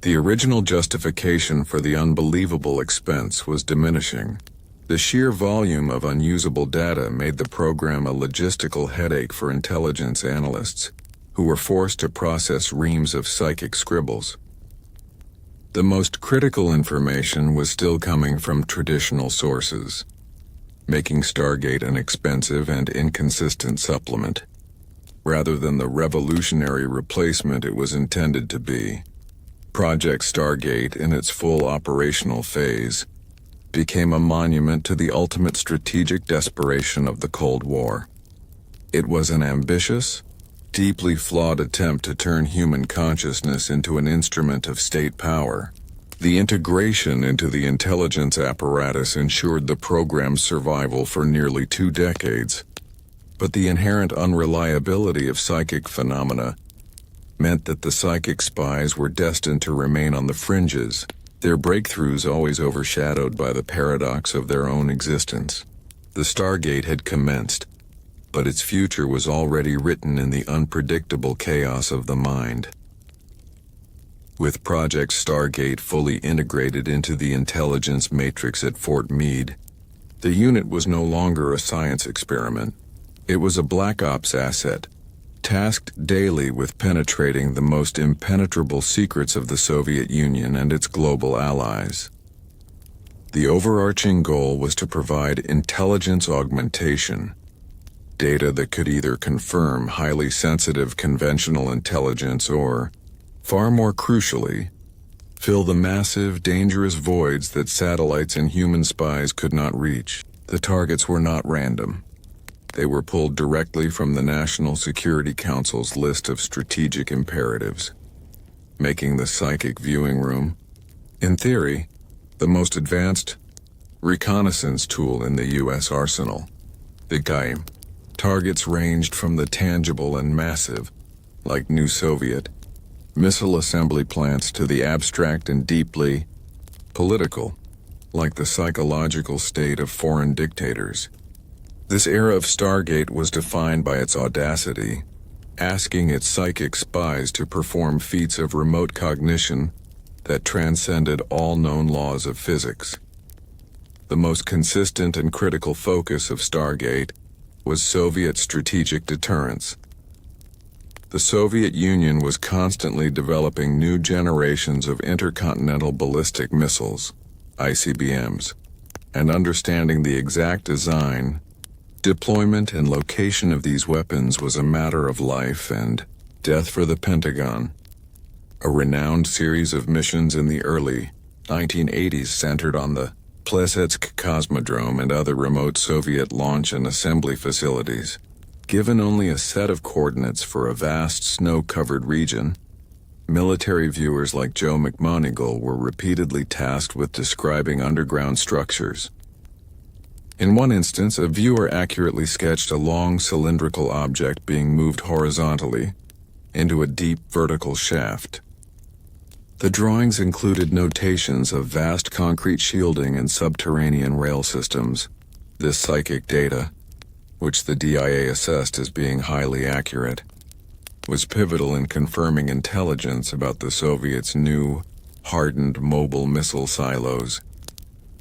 the original justification for the unbelievable expense, was diminishing. The sheer volume of unusable data made the program a logistical headache for intelligence analysts, who were forced to process reams of psychic scribbles. The most critical information was still coming from traditional sources. making Stargate an expensive and inconsistent supplement, rather than the revolutionary replacement it was intended to be. Project Stargate, in its full operational phase, became a monument to the ultimate strategic desperation of the Cold War. It was an ambitious, deeply flawed attempt to turn human consciousness into an instrument of state power. The integration into the intelligence apparatus ensured the program's survival for nearly 2 decades, but the inherent unreliability of psychic phenomena meant that the psychic spies were destined to remain on the fringes, their breakthroughs always overshadowed by the paradox of their own existence. The Stargate had commenced, but its future was already written in the unpredictable chaos of the mind. With Project Stargate fully integrated into the intelligence matrix at Fort Meade, the unit was no longer a science experiment. It was a black ops asset, tasked daily with penetrating the most impenetrable secrets of the Soviet Union and its global allies. The overarching goal was to provide intelligence augmentation, data that could either confirm highly sensitive conventional intelligence or, far more crucially, fill the massive, dangerous voids that satellites and human spies could not reach. The targets were not random. They were pulled directly from the National Security Council's list of strategic imperatives, making the psychic viewing room, in theory, the most advanced reconnaissance tool in the U.S. arsenal. Declassified. Targets ranged from the tangible and massive, like new Soviet missile assembly plants, to the abstract and deeply political, like the psychological state of foreign dictators. This era of Stargate was defined by its audacity, asking its psychic spies to perform feats of remote cognition that transcended all known laws of physics. The most consistent and critical focus of Stargate was Soviet strategic deterrence. The Soviet Union was constantly developing new generations of intercontinental ballistic missiles, ICBMs, and understanding the exact design, deployment, and location of these weapons was a matter of life and death for the Pentagon. A renowned series of missions in the early 1980s centered on the Plesetsk Cosmodrome and other remote Soviet launch and assembly facilities. Given only a set of coordinates for a vast snow-covered region, military viewers like Joe McMoneagle were repeatedly tasked with describing underground structures. In one instance, a viewer accurately sketched a long cylindrical object being moved horizontally into a deep vertical shaft. The drawings included notations of vast concrete shielding and subterranean rail systems. This psychic data, which the DIA assessed as being highly accurate, was pivotal in confirming intelligence about the Soviets' new, hardened mobile missile silos,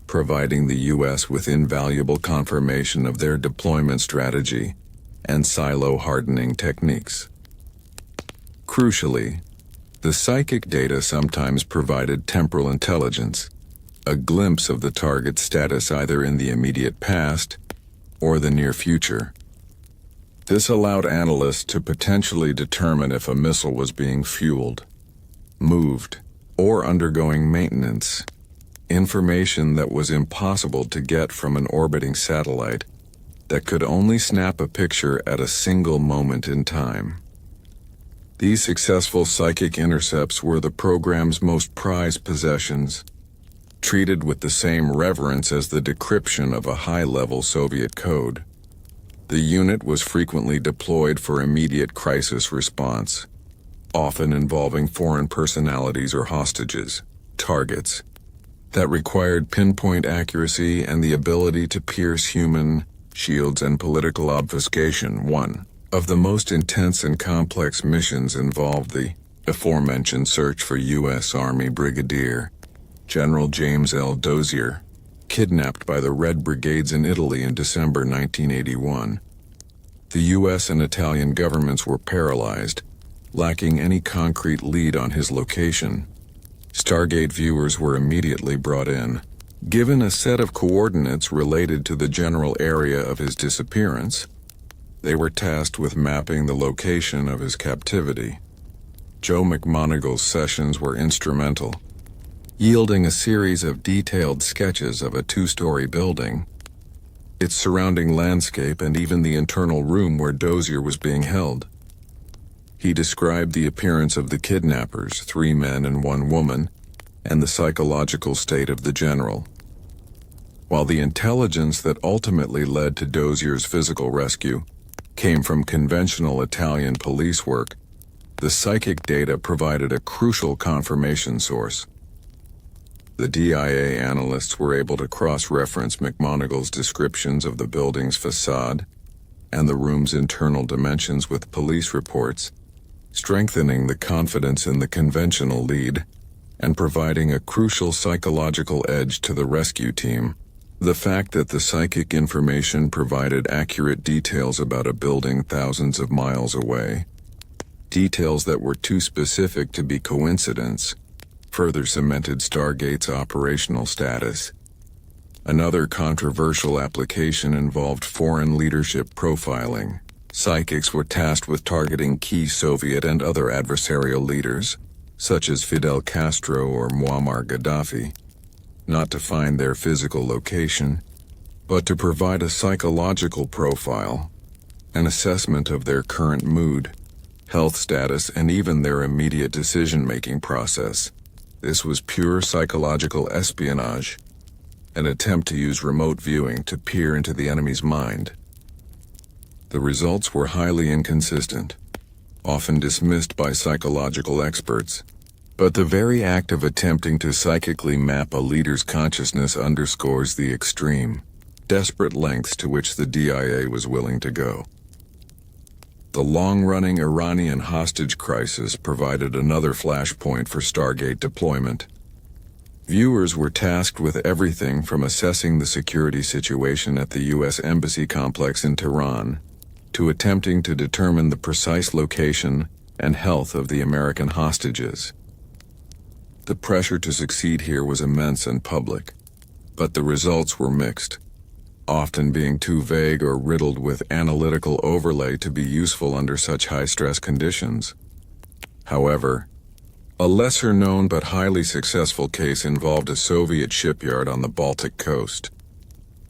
providing the U.S. with invaluable confirmation of their deployment strategy and silo hardening techniques. Crucially, the psychic data sometimes provided temporal intelligence, a glimpse of the target's status either in the immediate past or the near future. This allowed analysts to potentially determine if a missile was being fueled, moved, or undergoing maintenance, information that was impossible to get from an orbiting satellite that could only snap a picture at a single moment in time. These successful psychic intercepts were the program's most prized possessions, treated with the same reverence as the decryption of a high-level Soviet code. The unit was frequently deployed for immediate crisis response, often involving foreign personalities or hostages, targets, that required pinpoint accuracy and the ability to pierce human shields and political obfuscation. One of the most intense and complex missions involved the aforementioned search for U.S. Army Brigadier General James L. Dozier, kidnapped by the Red Brigades in Italy in December 1981. The U.S. and Italian governments were paralyzed, lacking any concrete lead on his location. Stargate viewers were immediately brought in, Given a set of coordinates related to the general area of his disappearance, they were tasked with mapping the location of his captivity. Joe McMonagle's sessions were instrumental, yielding a series of detailed sketches of a two-story building, its surrounding landscape, and even the internal room where Dozier was being held. He described the appearance of the kidnappers, 3 men and 1 woman, and the psychological state of the general. While the intelligence that ultimately led to Dozier's physical rescue came from conventional Italian police work, the psychic data provided a crucial confirmation source. The DIA analysts were able to cross-reference McMonagle's descriptions of the building's facade and the room's internal dimensions with police reports, strengthening the confidence in the conventional lead and providing a crucial psychological edge to the rescue team. The fact that the psychic information provided accurate details about a building thousands of miles away, details that were too specific to be coincidence, further cemented Stargate's operational status. Another controversial application involved foreign leadership profiling. Psychics were tasked with targeting key Soviet and other adversarial leaders, such as Fidel Castro or Muammar Gaddafi, not to find their physical location, but to provide a psychological profile, an assessment of their current mood, health status, and even their immediate decision-making process. This was pure psychological espionage, an attempt to use remote viewing to peer into the enemy's mind. The results were highly inconsistent, often dismissed by psychological experts, but the very act of attempting to psychically map a leader's consciousness underscores the extreme, desperate lengths to which the DIA was willing to go. The long-running Iranian hostage crisis provided another flashpoint for Stargate deployment. Viewers were tasked with everything from assessing the security situation at the U.S. Embassy complex in Tehran to attempting to determine the precise location and health of the American hostages. The pressure to succeed here was immense and public, but the results were mixed, often being too vague or riddled with analytical overlay to be useful under such high-stress conditions. However, a lesser-known but highly successful case involved a Soviet shipyard on the Baltic coast.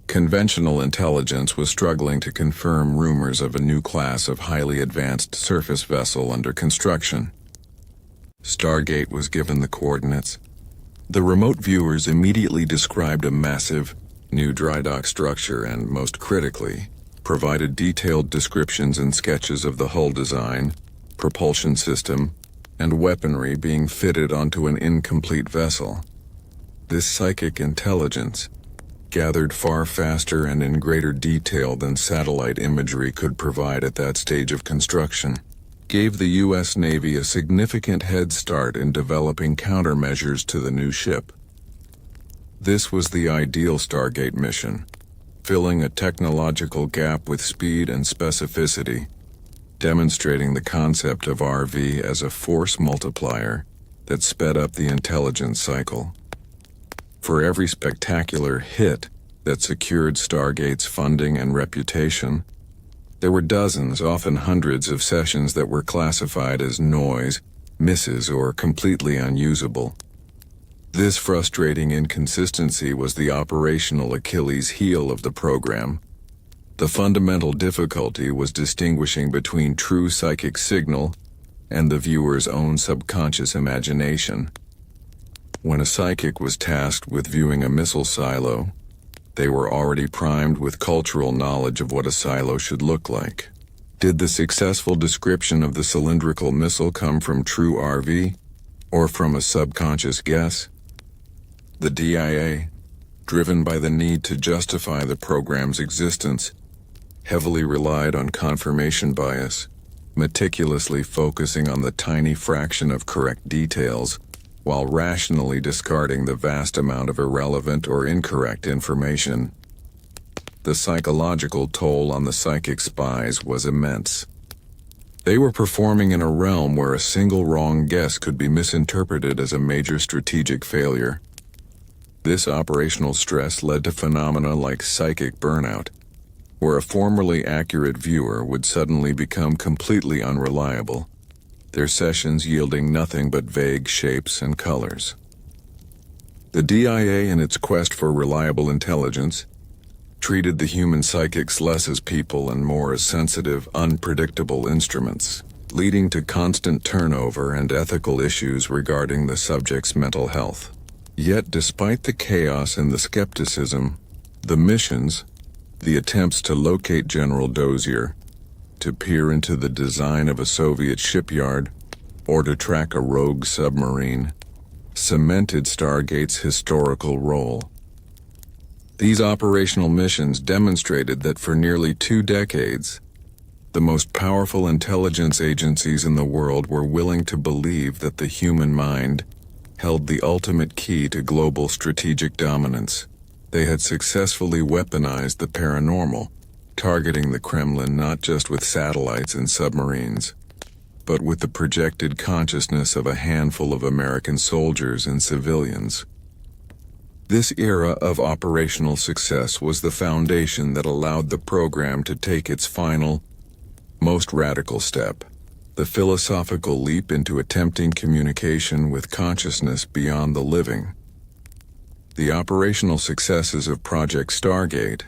Conventional intelligence was struggling to confirm rumors of a new class of highly advanced surface vessel under construction. Stargate was given the coordinates. The remote viewers immediately described a massive, new dry dock structure and, most critically, provided detailed descriptions and sketches of the hull design, propulsion system, and weaponry being fitted onto an incomplete vessel. This psychic intelligence, gathered far faster and in greater detail than satellite imagery could provide at that stage of construction, gave the U.S. Navy a significant head start in developing countermeasures to the new ship. This was the ideal Stargate mission, filling a technological gap with speed and specificity, demonstrating the concept of RV as a force multiplier that sped up the intelligence cycle. For every spectacular hit that secured Stargate's funding and reputation, there were dozens, often hundreds of sessions that were classified as noise, misses, or completely unusable. This frustrating inconsistency was the operational Achilles heel of the program. The fundamental difficulty was distinguishing between true psychic signal and the viewer's own subconscious imagination. When a psychic was tasked with viewing a missile silo, they were already primed with cultural knowledge of what a silo should look like. Did the successful description of the cylindrical missile come from true RV, or from a subconscious guess? The DIA, driven by the need to justify the program's existence, heavily relied on confirmation bias, meticulously focusing on the tiny fraction of correct details, while rationally discarding the vast amount of irrelevant or incorrect information. The psychological toll on the psychic spies was immense. They were performing in a realm where a single wrong guess could be misinterpreted as a major strategic failure. This operational stress led to phenomena like psychic burnout, where a formerly accurate viewer would suddenly become completely unreliable, their sessions yielding nothing but vague shapes and colors. The DIA, in its quest for reliable intelligence, treated the human psychics less as people and more as sensitive, unpredictable instruments, leading to constant turnover and ethical issues regarding the subject's mental health. Yet, despite the chaos and the skepticism, the missions, the attempts to locate General Dozier, to peer into the design of a Soviet shipyard, or to track a rogue submarine, cemented Stargate's historical role. These operational missions demonstrated that for nearly 2 decades, the most powerful intelligence agencies in the world were willing to believe that the human mind held the ultimate key to global strategic dominance. They had successfully weaponized the paranormal, targeting the Kremlin not just with satellites and submarines, but with the projected consciousness of a handful of American soldiers and civilians. This era of operational success was the foundation that allowed the program to take its final, most radical step, the philosophical leap into attempting communication with consciousness beyond the living. The operational successes of Project Stargate,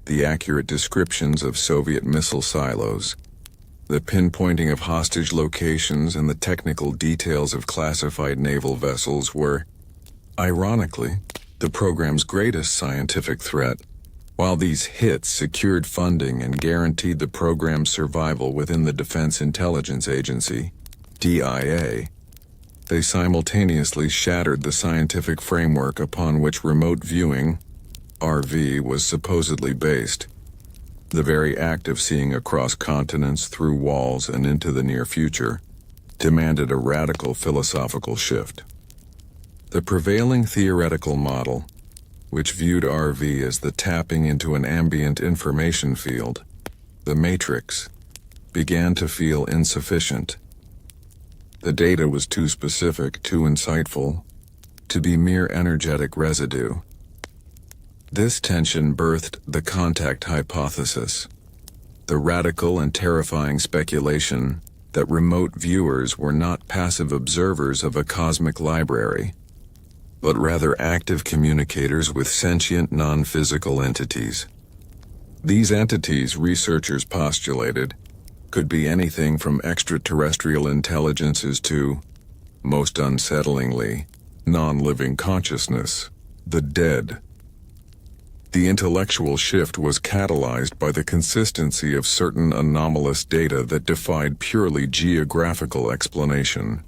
the accurate descriptions of Soviet missile silos, the pinpointing of hostage locations and the technical details of classified naval vessels were, ironically, the program's greatest scientific threat. While these hits secured funding and guaranteed the program's survival within the Defense Intelligence Agency, DIA, they simultaneously shattered the scientific framework upon which remote viewing, RV, was supposedly based. The very act of seeing across continents, through walls, and into the near future demanded a radical philosophical shift. The prevailing theoretical model, which viewed RV as the tapping into an ambient information field, the matrix, began to feel insufficient. The data was too specific, too insightful, to be mere energetic residue. This tension birthed the contact hypothesis, the radical and terrifying speculation that remote viewers were not passive observers of a cosmic library, but rather active communicators with sentient non-physical entities. These entities, researchers postulated, could be anything from extraterrestrial intelligences to, most unsettlingly, non-living consciousness, the dead. The intellectual shift was catalyzed by the consistency of certain anomalous data that defied purely geographical explanation.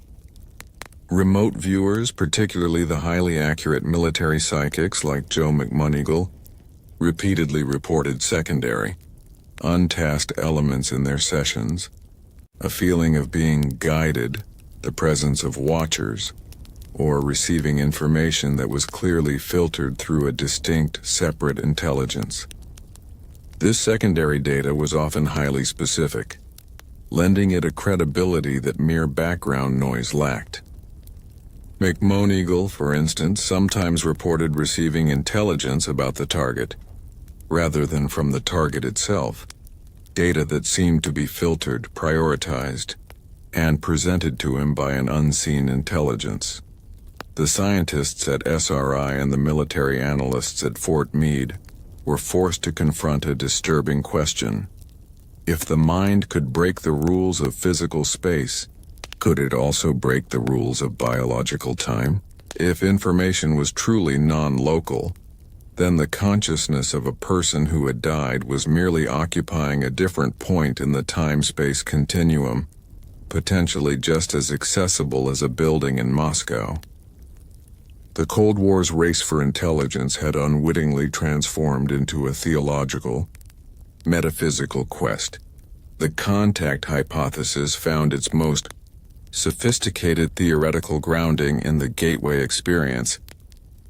Remote viewers, particularly the highly accurate military psychics like Joe McMoneagle, repeatedly reported secondary, untasked elements in their sessions, a feeling of being guided, the presence of watchers, or receiving information that was clearly filtered through a distinct, separate intelligence. This secondary data was often highly specific, lending it a credibility that mere background noise lacked. McMoneagle, for instance, sometimes reported receiving intelligence about the target, rather than from the target itself, data that seemed to be filtered, prioritized, and presented to him by an unseen intelligence. The scientists at SRI and the military analysts at Fort Meade were forced to confront a disturbing question. If the mind could break the rules of physical space, could it also break the rules of biological time? If information was truly non-local, then the consciousness of a person who had died was merely occupying a different point in the time-space continuum, potentially just as accessible as a building in Moscow. The Cold War's race for intelligence had unwittingly transformed into a theological, metaphysical quest. The contact hypothesis found its most sophisticated theoretical grounding in the Gateway Experience,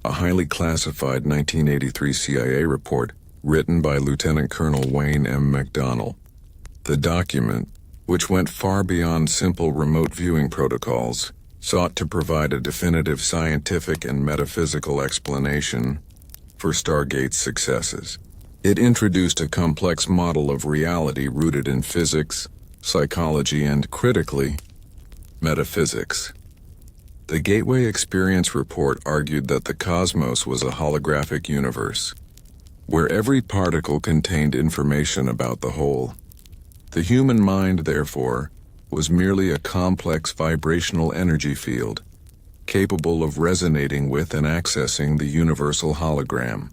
a highly classified 1983 CIA report written by Lieutenant Colonel Wayne M. McDonnell. The document, which went far beyond simple remote viewing protocols, sought to provide a definitive scientific and metaphysical explanation for Stargate's successes. It introduced a complex model of reality rooted in physics, psychology, and, critically, metaphysics. The Gateway Experience Report argued that the cosmos was a holographic universe, where every particle contained information about the whole. The human mind, therefore, was merely a complex vibrational energy field, capable of resonating with and accessing the universal hologram.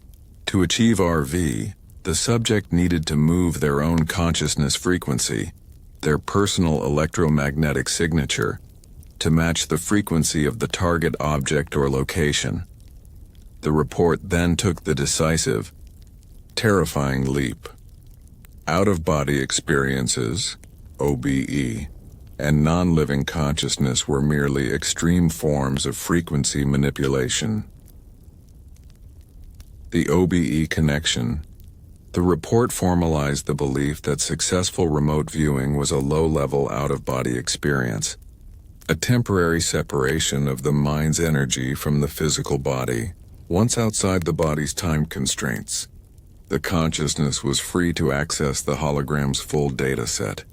To achieve RV, the subject needed to move their own consciousness frequency, their personal electromagnetic signature, to match the frequency of the target object or location. The report then took the decisive, terrifying leap. Out-of-body experiences, OBE, and non-living consciousness were merely extreme forms of frequency manipulation. The OBE connection. The report formalized the belief that successful remote viewing was a low-level out-of-body experience, a temporary separation of the mind's energy from the physical body. Once outside the body's time constraints, the consciousness was free to access the hologram's full data set,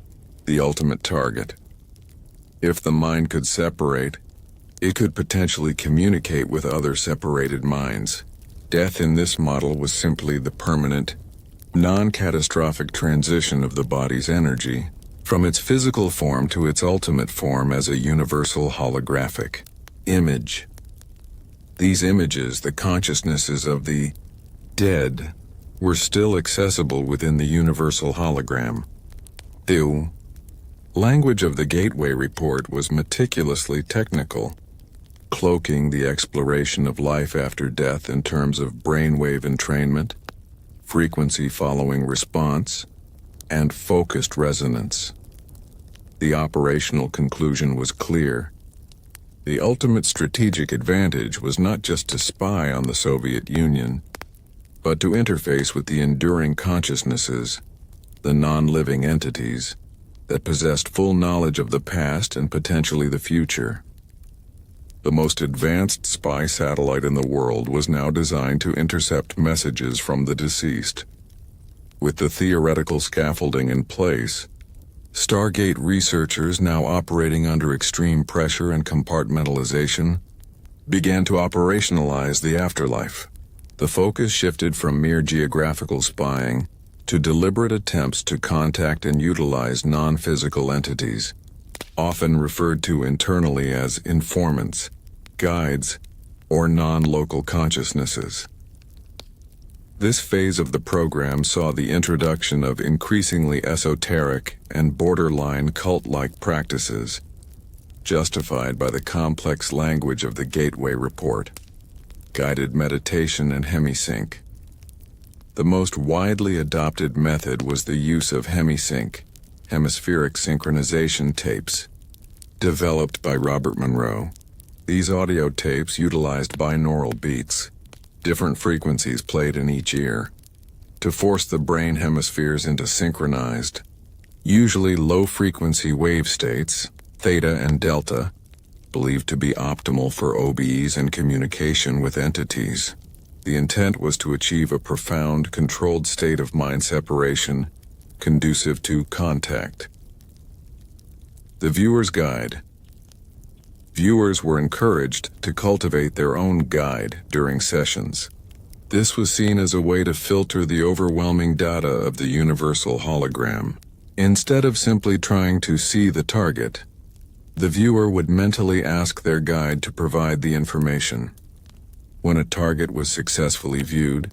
the ultimate target. If the mind could separate, it could potentially communicate with other separated minds. Death in this model was simply the permanent, non-catastrophic transition of the body's energy from its physical form to its ultimate form as a universal holographic image. These images, the consciousnesses of the dead, were still accessible within the universal hologram. The language of the Gateway Report was meticulously technical, cloaking the exploration of life after death in terms of brainwave entrainment, frequency following response, and focused resonance. The operational conclusion was clear. The ultimate strategic advantage was not just to spy on the Soviet Union, but to interface with the enduring consciousnesses, the non-living entities, that possessed full knowledge of the past and potentially the future. The most advanced spy satellite in the world was now designed to intercept messages from the deceased. With the theoretical scaffolding in place, Stargate researchers, now operating under extreme pressure and compartmentalization, began to operationalize the afterlife. The focus shifted from mere geographical spying to deliberate attempts to contact and utilize non-physical entities, often referred to internally as informants, guides, or non-local consciousnesses. This phase of the program saw the introduction of increasingly esoteric and borderline cult-like practices, justified by the complex language of the Gateway Report, guided meditation and hemisync. The most widely adopted method was the use of hemisync, hemispheric synchronization tapes, developed by Robert Monroe. These audio tapes utilized binaural beats, different frequencies played in each ear, to force the brain hemispheres into synchronized, usually low-frequency wave states, theta and delta, believed to be optimal for OBEs and communication with entities. The intent was to achieve a profound, controlled state of mind separation, conducive to contact. The Viewer's Guide. Viewers were encouraged to cultivate their own guide during sessions. This was seen as a way to filter the overwhelming data of the universal hologram. Instead of simply trying to see the target, the viewer would mentally ask their guide to provide the information. When a target was successfully viewed,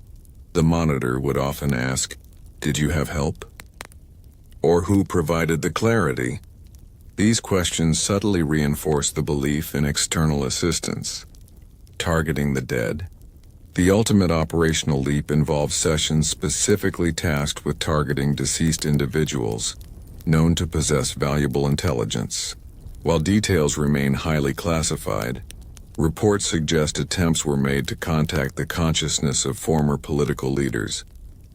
the monitor would often ask, "Did you have help?" Or "Who provided the clarity?" These questions subtly reinforce the belief in external assistance. Targeting the dead. The ultimate operational leap involves sessions specifically tasked with targeting deceased individuals, known to possess valuable intelligence. While details remain highly classified, reports suggest attempts were made to contact the consciousness of former political leaders,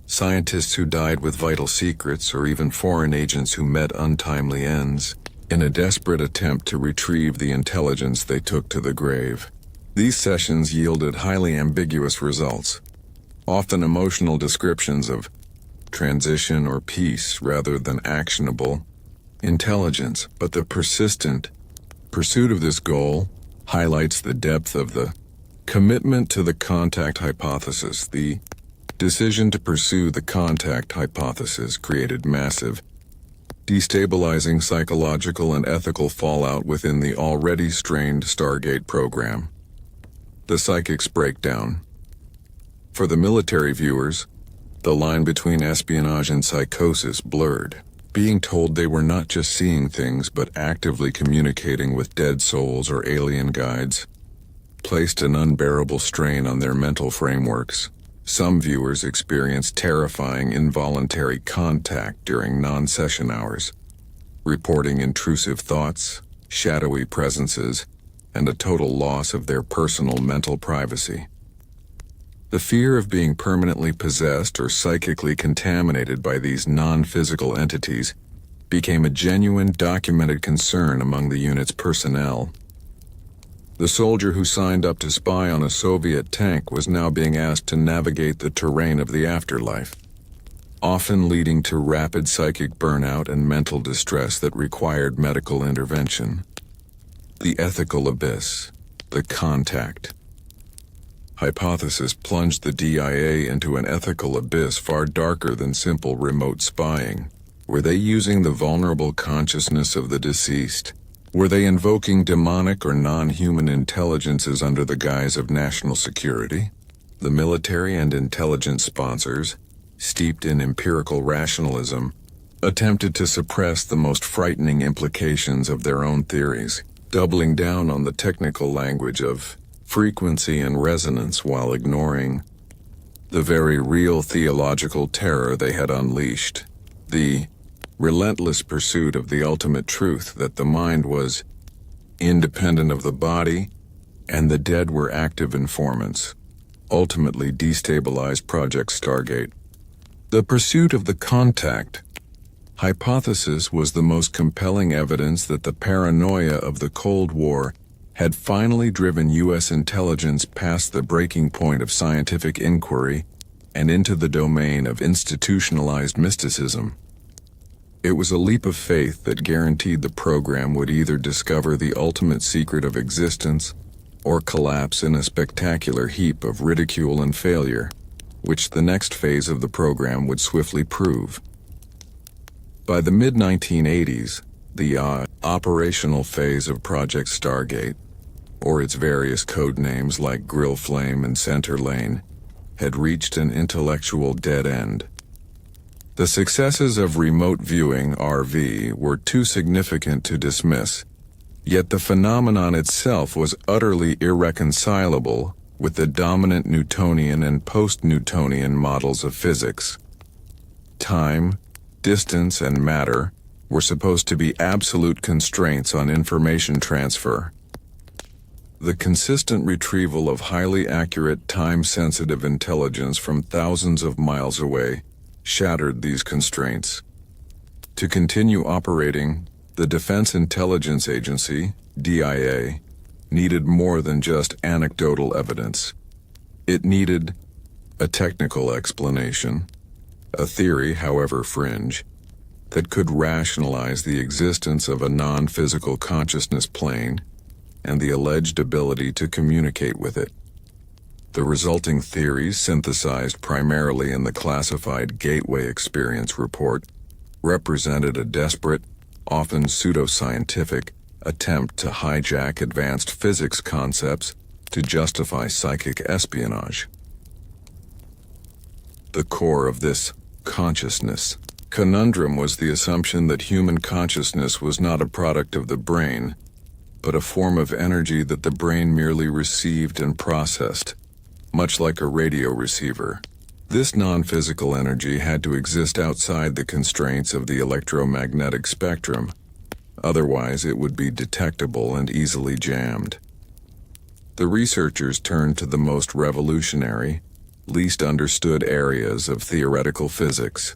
scientists who died with vital secrets, or even foreign agents who met untimely ends. in a desperate attempt to retrieve the intelligence they took to the grave. These sessions yielded highly ambiguous results, often emotional descriptions of transition or peace rather than actionable intelligence, but the persistent pursuit of this goal highlights the depth of the commitment to the contact hypothesis. The decision to pursue the contact hypothesis created massive, destabilizing psychological and ethical fallout within the already strained Stargate program. The psychic's breakdown. For the military viewers, the line between espionage and psychosis blurred. Being told they were not just seeing things but actively communicating with dead souls or alien guides placed an unbearable strain on their mental frameworks. Some viewers experienced terrifying involuntary contact during non-session hours, reporting intrusive thoughts, shadowy presences, and a total loss of their personal mental privacy. The fear of being permanently possessed or psychically contaminated by these non-physical entities became a genuine documented concern among the unit's personnel. The soldier who signed up to spy on a Soviet tank was now being asked to navigate the terrain of the afterlife, often leading to rapid psychic burnout and mental distress that required medical intervention. The ethical abyss, the contact hypothesis plunged the DIA into an ethical abyss far darker than simple remote spying. Were they using the vulnerable consciousness of the deceased? Were they invoking demonic or non-human intelligences under the guise of national security? The military and intelligence sponsors, steeped in empirical rationalism, attempted to suppress the most frightening implications of their own theories, doubling down on the technical language of frequency and resonance while ignoring the very real theological terror they had unleashed. The relentless pursuit of the ultimate truth that the mind was independent of the body and the dead were active informants ultimately destabilized Project Stargate. The pursuit of the contact hypothesis was the most compelling evidence that the paranoia of the Cold War had finally driven U.S. intelligence past the breaking point of scientific inquiry and into the domain of institutionalized mysticism. It was a leap of faith that guaranteed the program would either discover the ultimate secret of existence or collapse in a spectacular heap of ridicule and failure, which the next phase of the program would swiftly prove. By the mid-1980s, the operational phase of Project Stargate, or its various code names like Grill Flame and Center Lane, had reached an intellectual dead end. The successes of remote viewing RV were too significant to dismiss, yet the phenomenon itself was utterly irreconcilable with the dominant Newtonian and post-Newtonian models of physics. Time, distance, and matter were supposed to be absolute constraints on information transfer. The consistent retrieval of highly accurate time-sensitive intelligence from thousands of miles away shattered these constraints. To continue operating, the Defense Intelligence Agency, DIA, needed more than just anecdotal evidence. It needed a technical explanation, a theory, however fringe, that could rationalize the existence of a non-physical consciousness plane and the alleged ability to communicate with it. The resulting theories, synthesized primarily in the classified Gateway Experience report, represented a desperate, often pseudoscientific, attempt to hijack advanced physics concepts to justify psychic espionage. The core of this consciousness conundrum was the assumption that human consciousness was not a product of the brain, but a form of energy that the brain merely received and processed, much like a radio receiver. This non-physical energy had to exist outside the constraints of the electromagnetic spectrum, otherwise it would be detectable and easily jammed. The researchers turned to the most revolutionary, least understood areas of theoretical physics: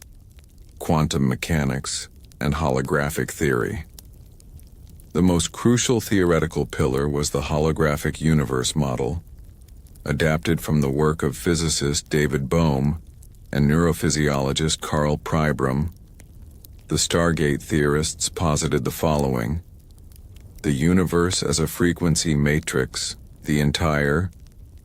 quantum mechanics and holographic theory. The most crucial theoretical pillar was the holographic universe model, adapted from the work of physicist David Bohm and neurophysiologist Carl Pribram. The Stargate theorists posited the following: the universe as a frequency matrix, the entire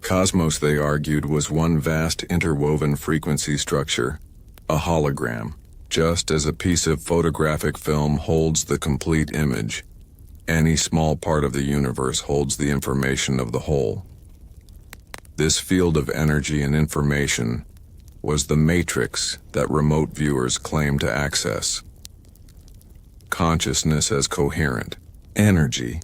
cosmos, they argued, was one vast interwoven frequency structure, a hologram. Just as a piece of photographic film holds the complete image, any small part of the universe holds the information of the whole. This field of energy and information was the matrix that remote viewers claimed to access. Consciousness as coherent energy.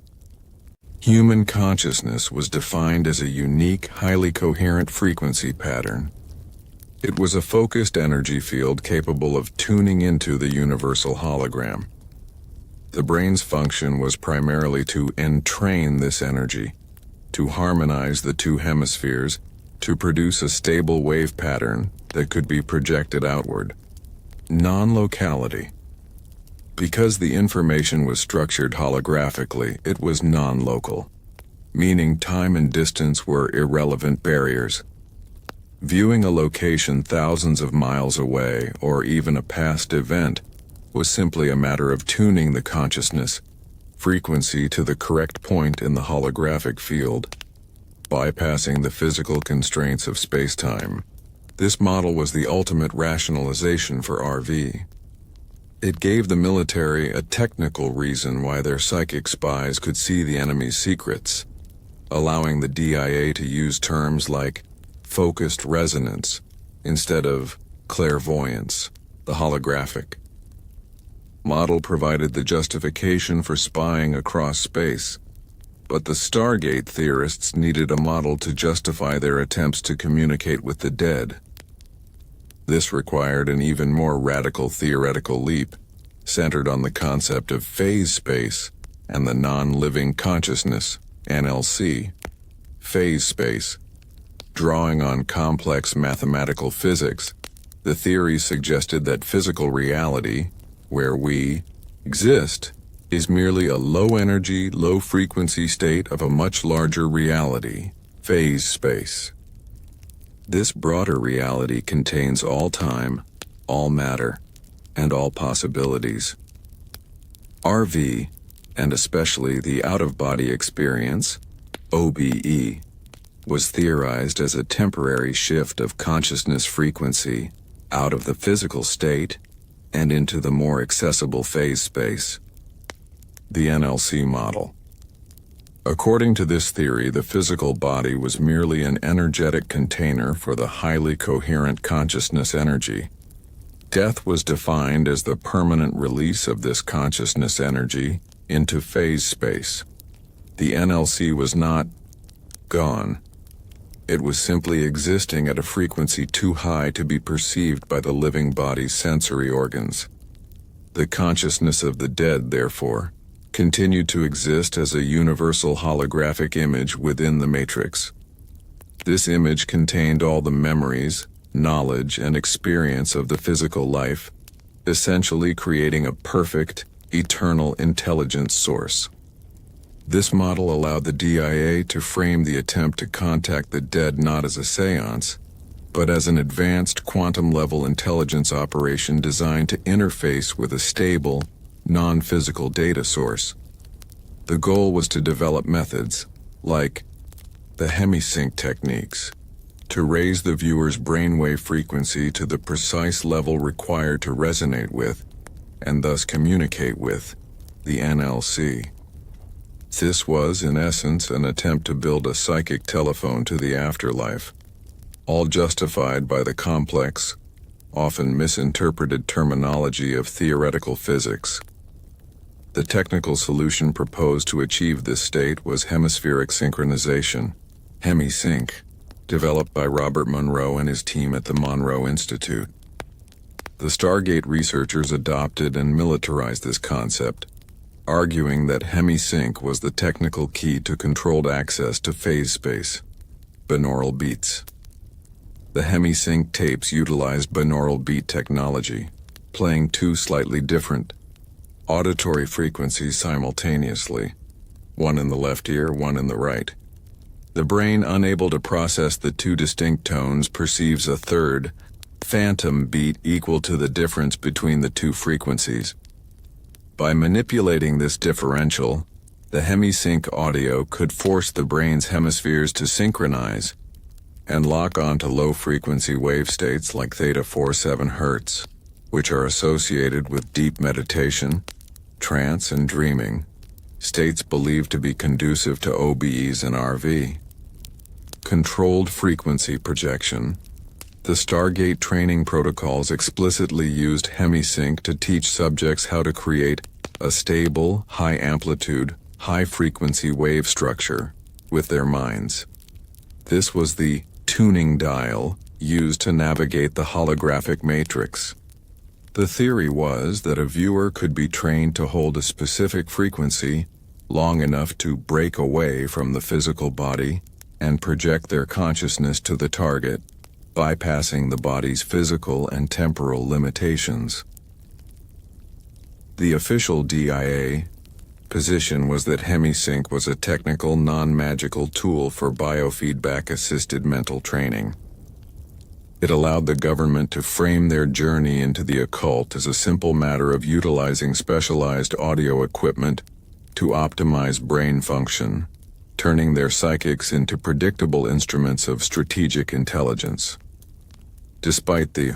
Human consciousness was defined as a unique, highly coherent frequency pattern. It was a focused energy field capable of tuning into the universal hologram. The brain's function was primarily to entrain this energy, to harmonize the two hemispheres, to produce a stable wave pattern that could be projected outward. Non-locality. Because the information was structured holographically, it was non-local, meaning time and distance were irrelevant barriers. Viewing a location thousands of miles away, or even a past event, was simply a matter of tuning the consciousness frequency to the correct point in the holographic field, bypassing the physical constraints of space-time. This model was the ultimate rationalization for RV. It gave the military a technical reason why their psychic spies could see the enemy's secrets, allowing the DIA to use terms like focused resonance instead of clairvoyance. The holographic model provided the justification for spying across space, but the Stargate theorists needed a model to justify their attempts to communicate with the dead. This required an even more radical theoretical leap, centered on the concept of phase space and the non-living consciousness, NLC. Phase space. Drawing on complex mathematical physics, the theory suggested that physical reality, where we exist, is merely a low-energy, low-frequency state of a much larger reality, phase space. This broader reality contains all time, all matter, and all possibilities. RV, and especially the out-of-body experience, OBE, was theorized as a temporary shift of consciousness frequency out of the physical state and into the more accessible phase space. The NLC model. According to this theory, the physical body was merely an energetic container for the highly coherent consciousness energy. Death was defined as the permanent release of this consciousness energy into phase space. The NLC was not gone. It was simply existing at a frequency too high to be perceived by the living body's sensory organs. The consciousness of the dead, therefore, continued to exist as a universal holographic image within the matrix. This image contained all the memories, knowledge, and experience of the physical life, essentially creating a perfect, eternal intelligence source. This model allowed the DIA to frame the attempt to contact the dead not as a seance, but as an advanced quantum-level intelligence operation designed to interface with a stable, non-physical data source. The goal was to develop methods, like the hemisync techniques, to raise the viewer's brainwave frequency to the precise level required to resonate with, and thus communicate with, the NLC. This was, in essence, an attempt to build a psychic telephone to the afterlife, all justified by the complex, often misinterpreted terminology of theoretical physics. The technical solution proposed to achieve this state was hemispheric synchronization, hemisync, developed by Robert Monroe and his team at the Monroe Institute. The Stargate researchers adopted and militarized this concept, arguing that hemisync was the technical key to controlled access to phase space, binaural beats. The hemisync tapes utilized binaural beat technology, playing two slightly different, auditory frequencies simultaneously, one in the left ear, one in the right. The brain, unable to process the two distinct tones, perceives a third, phantom beat equal to the difference between the two frequencies. By manipulating this differential, the hemisync audio could force the brain's hemispheres to synchronize and lock onto low-frequency wave states like theta 47 Hz, which are associated with deep meditation, trance, and dreaming, states believed to be conducive to OBEs and RV. Controlled frequency projection. The Stargate training protocols explicitly used hemisync to teach subjects how to create a stable, high-amplitude, high-frequency wave structure with their minds. This was the tuning dial used to navigate the holographic matrix. The theory was that a viewer could be trained to hold a specific frequency long enough to break away from the physical body and project their consciousness to the target, bypassing the body's physical and temporal limitations. The official DIA position was that hemisync was a technical, non-magical tool for biofeedback-assisted mental training. It allowed the government to frame their journey into the occult as a simple matter of utilizing specialized audio equipment to optimize brain function, turning their psychics into predictable instruments of strategic intelligence. Despite the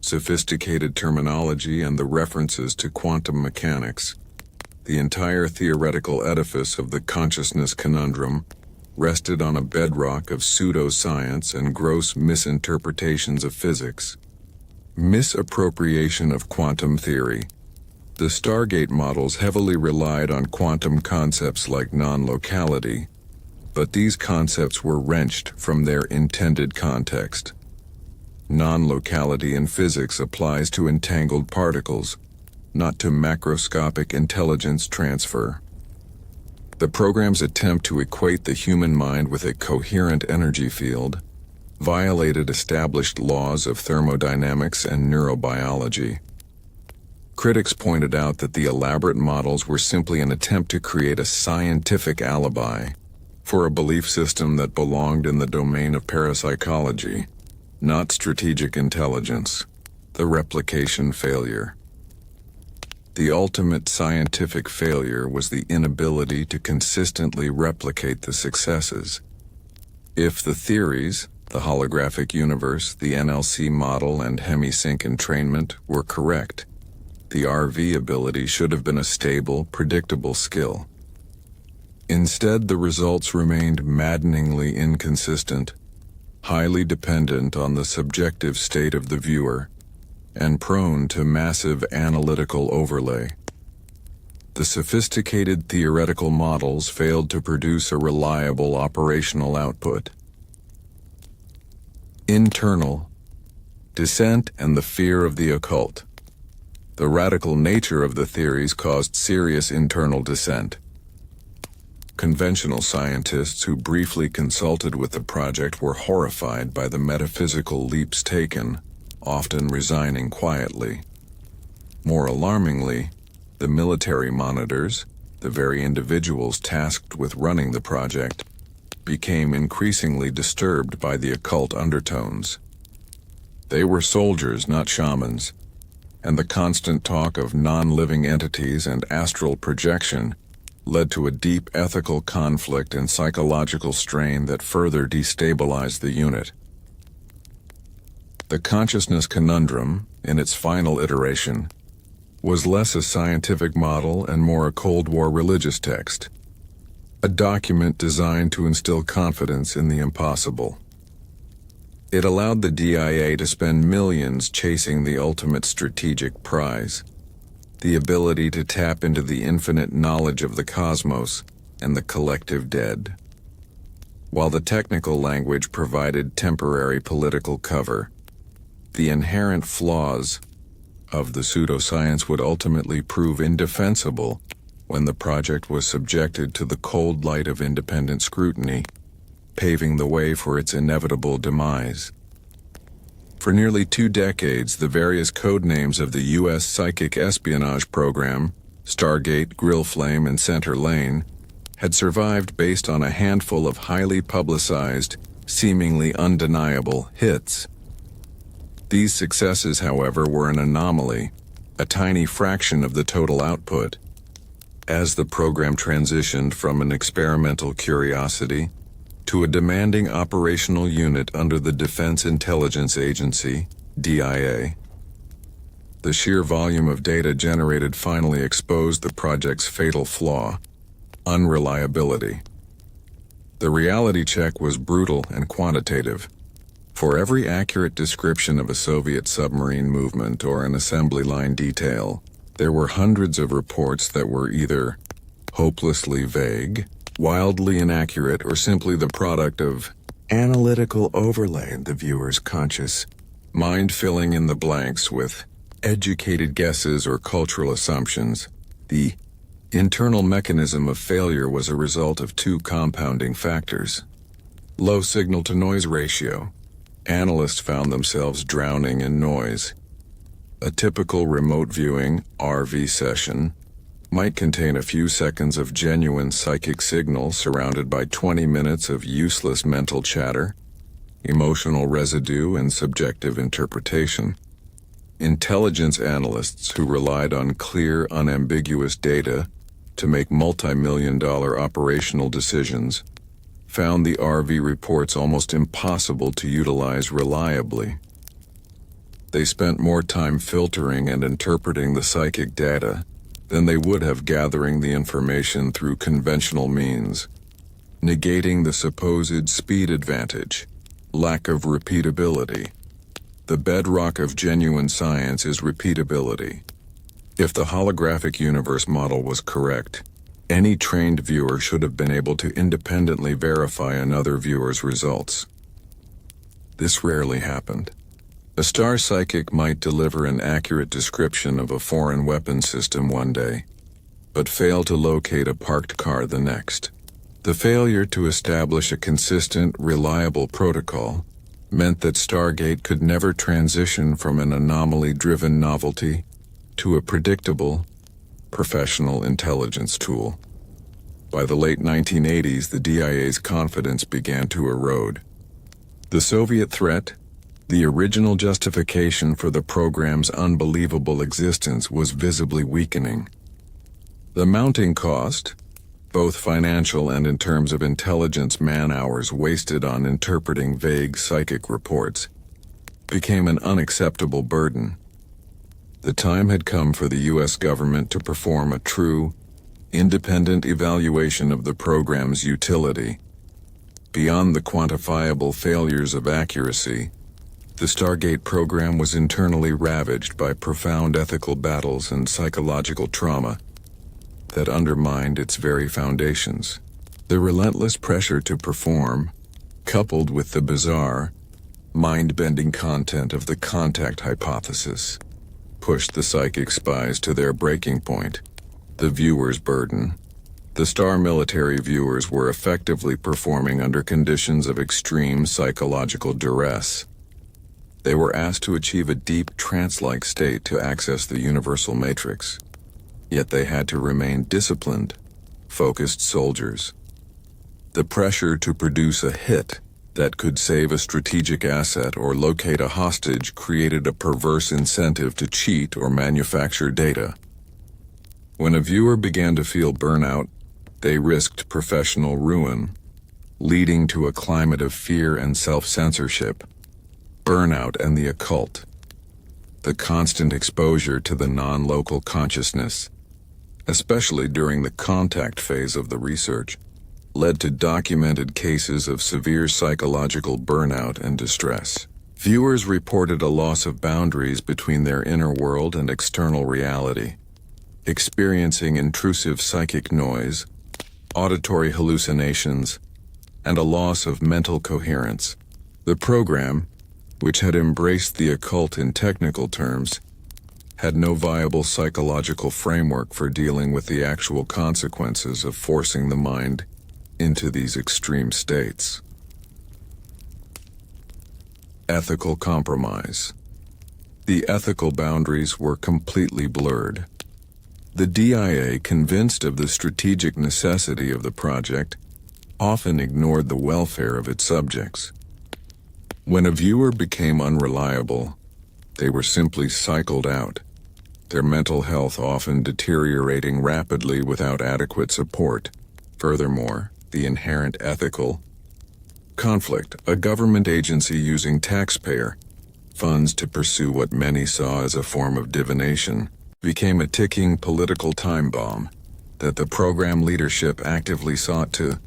sophisticated terminology and the references to quantum mechanics, the entire theoretical edifice of the consciousness conundrum rested on a bedrock of pseudoscience and gross misinterpretations of physics. Misappropriation of quantum theory. The Stargate models heavily relied on quantum concepts like non-locality, but these concepts were wrenched from their intended context. Non-locality in physics applies to entangled particles, not to macroscopic intelligence transfer. The program's attempt to equate the human mind with a coherent energy field violated established laws of thermodynamics and neurobiology. Critics pointed out that the elaborate models were simply an attempt to create a scientific alibi for a belief system that belonged in the domain of parapsychology, not strategic intelligence. The replication failure. The ultimate scientific failure was the inability to consistently replicate the successes. If the theories, the holographic universe, the NLC model, and hemisync entrainment were correct, the RV ability should have been a stable, predictable skill. Instead, the results remained maddeningly inconsistent, highly dependent on the subjective state of the viewer, and prone to massive analytical overlay. The sophisticated theoretical models failed to produce a reliable operational output. Internal dissent and the fear of the occult. The radical nature of the theories caused serious internal dissent. Conventional scientists who briefly consulted with the project were horrified by the metaphysical leaps taken, often resigning quietly. More alarmingly, the military monitors, the very individuals tasked with running the project, became increasingly disturbed by the occult undertones. They were soldiers, not shamans, and the constant talk of non-living entities and astral projection led to a deep ethical conflict and psychological strain that further destabilized the unit. The consciousness conundrum, in its final iteration, was less a scientific model and more a Cold War religious text, a document designed to instill confidence in the impossible. It allowed the DIA to spend millions chasing the ultimate strategic prize, the ability to tap into the infinite knowledge of the cosmos and the collective dead. While the technical language provided temporary political cover, the inherent flaws of the pseudoscience would ultimately prove indefensible when the project was subjected to the cold light of independent scrutiny, paving the way for its inevitable demise. For nearly 2 decades, the various code names of the U.S. psychic espionage program Stargate, Grill Flame, and Center Lane, had survived based on a handful of highly publicized, seemingly undeniable hits. These successes, however, were an anomaly, a tiny fraction of the total output. As the program transitioned from an experimental curiosity to a demanding operational unit under the Defense Intelligence Agency, DIA, the sheer volume of data generated finally exposed the project's fatal flaw: unreliability. The reality check was brutal and quantitative. For every accurate description of a Soviet submarine movement or an assembly line detail, there were hundreds of reports that were either hopelessly vague, wildly inaccurate, or simply the product of analytical overlay, the viewer's conscious mind filling in the blanks with educated guesses or cultural assumptions. The internal mechanism of failure was a result of two compounding factors: low signal-to-noise ratio. Analysts found themselves drowning in noise. A typical remote viewing RV session might contain a few seconds of genuine psychic signal surrounded by 20 minutes of useless mental chatter, emotional residue, and subjective interpretation. Intelligence analysts who relied on clear, unambiguous data to make multi-million-dollar operational decisions found the RV reports almost impossible to utilize reliably. They spent more time filtering and interpreting the psychic data than they would have gathering the information through conventional means, negating the supposed speed advantage, lack of repeatability. The bedrock of genuine science is repeatability. If the holographic universe model was correct, any trained viewer should have been able to independently verify another viewer's results. This rarely happened. A star psychic might deliver an accurate description of a foreign weapon system one day, but fail to locate a parked car the next. The failure to establish a consistent, reliable protocol meant that Stargate could never transition from an anomaly-driven novelty to a predictable, professional intelligence tool. By the late 1980s, the DIA's confidence began to erode. The Soviet threat, the original justification for the program's unbelievable existence, was visibly weakening. The mounting cost, both financial and in terms of intelligence man-hours wasted on interpreting vague psychic reports, became an unacceptable burden. The time had come for the U.S. government to perform a true, independent evaluation of the program's utility. Beyond the quantifiable failures of accuracy, the Stargate program was internally ravaged by profound ethical battles and psychological trauma that undermined its very foundations. The relentless pressure to perform, coupled with the bizarre, mind-bending content of the contact hypothesis, pushed the psychic spies to their breaking point. The viewer's burden. The star military viewers were effectively performing under conditions of extreme psychological duress. They were asked to achieve a deep trance-like state to access the universal matrix. Yet they had to remain disciplined, focused soldiers. The pressure to produce a hit that could save a strategic asset or locate a hostage created a perverse incentive to cheat or manufacture data. When a viewer began to feel burnout, they risked professional ruin, leading to a climate of fear and self-censorship. Burnout and the occult. The constant exposure to the non-local consciousness, especially during the contact phase of the research, led to documented cases of severe psychological burnout and distress. Viewers reported a loss of boundaries between their inner world and external reality, experiencing intrusive psychic noise, auditory hallucinations, and a loss of mental coherence. The program, which had embraced the occult in technical terms, had no viable psychological framework for dealing with the actual consequences of forcing the mind into these extreme states. Ethical compromise. The ethical boundaries were completely blurred. The DIA, convinced of the strategic necessity of the project, often ignored the welfare of its subjects. When a viewer became unreliable, they were simply cycled out, their mental health often deteriorating rapidly without adequate support. Furthermore, the inherent ethical conflict, a government agency using taxpayer funds to pursue what many saw as a form of divination, became a ticking political time bomb that the program leadership actively sought to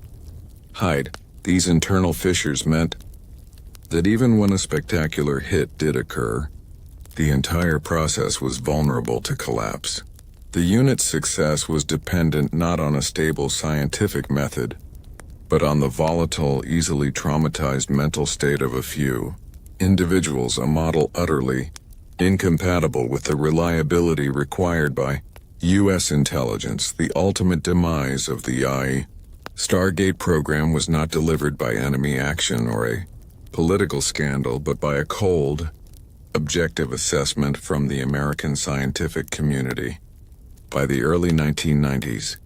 hide. These internal fissures meant that even when a spectacular hit did occur, the entire process was vulnerable to collapse. The unit's success was dependent not on a stable scientific method, but on the volatile, easily traumatized mental state of a few individuals, a model utterly incompatible with the reliability required by U.S. intelligence. The ultimate demise of the CIA Stargate program was not delivered by enemy action or a political scandal, but by a cold, objective assessment from the American scientific community. By the early 1990s,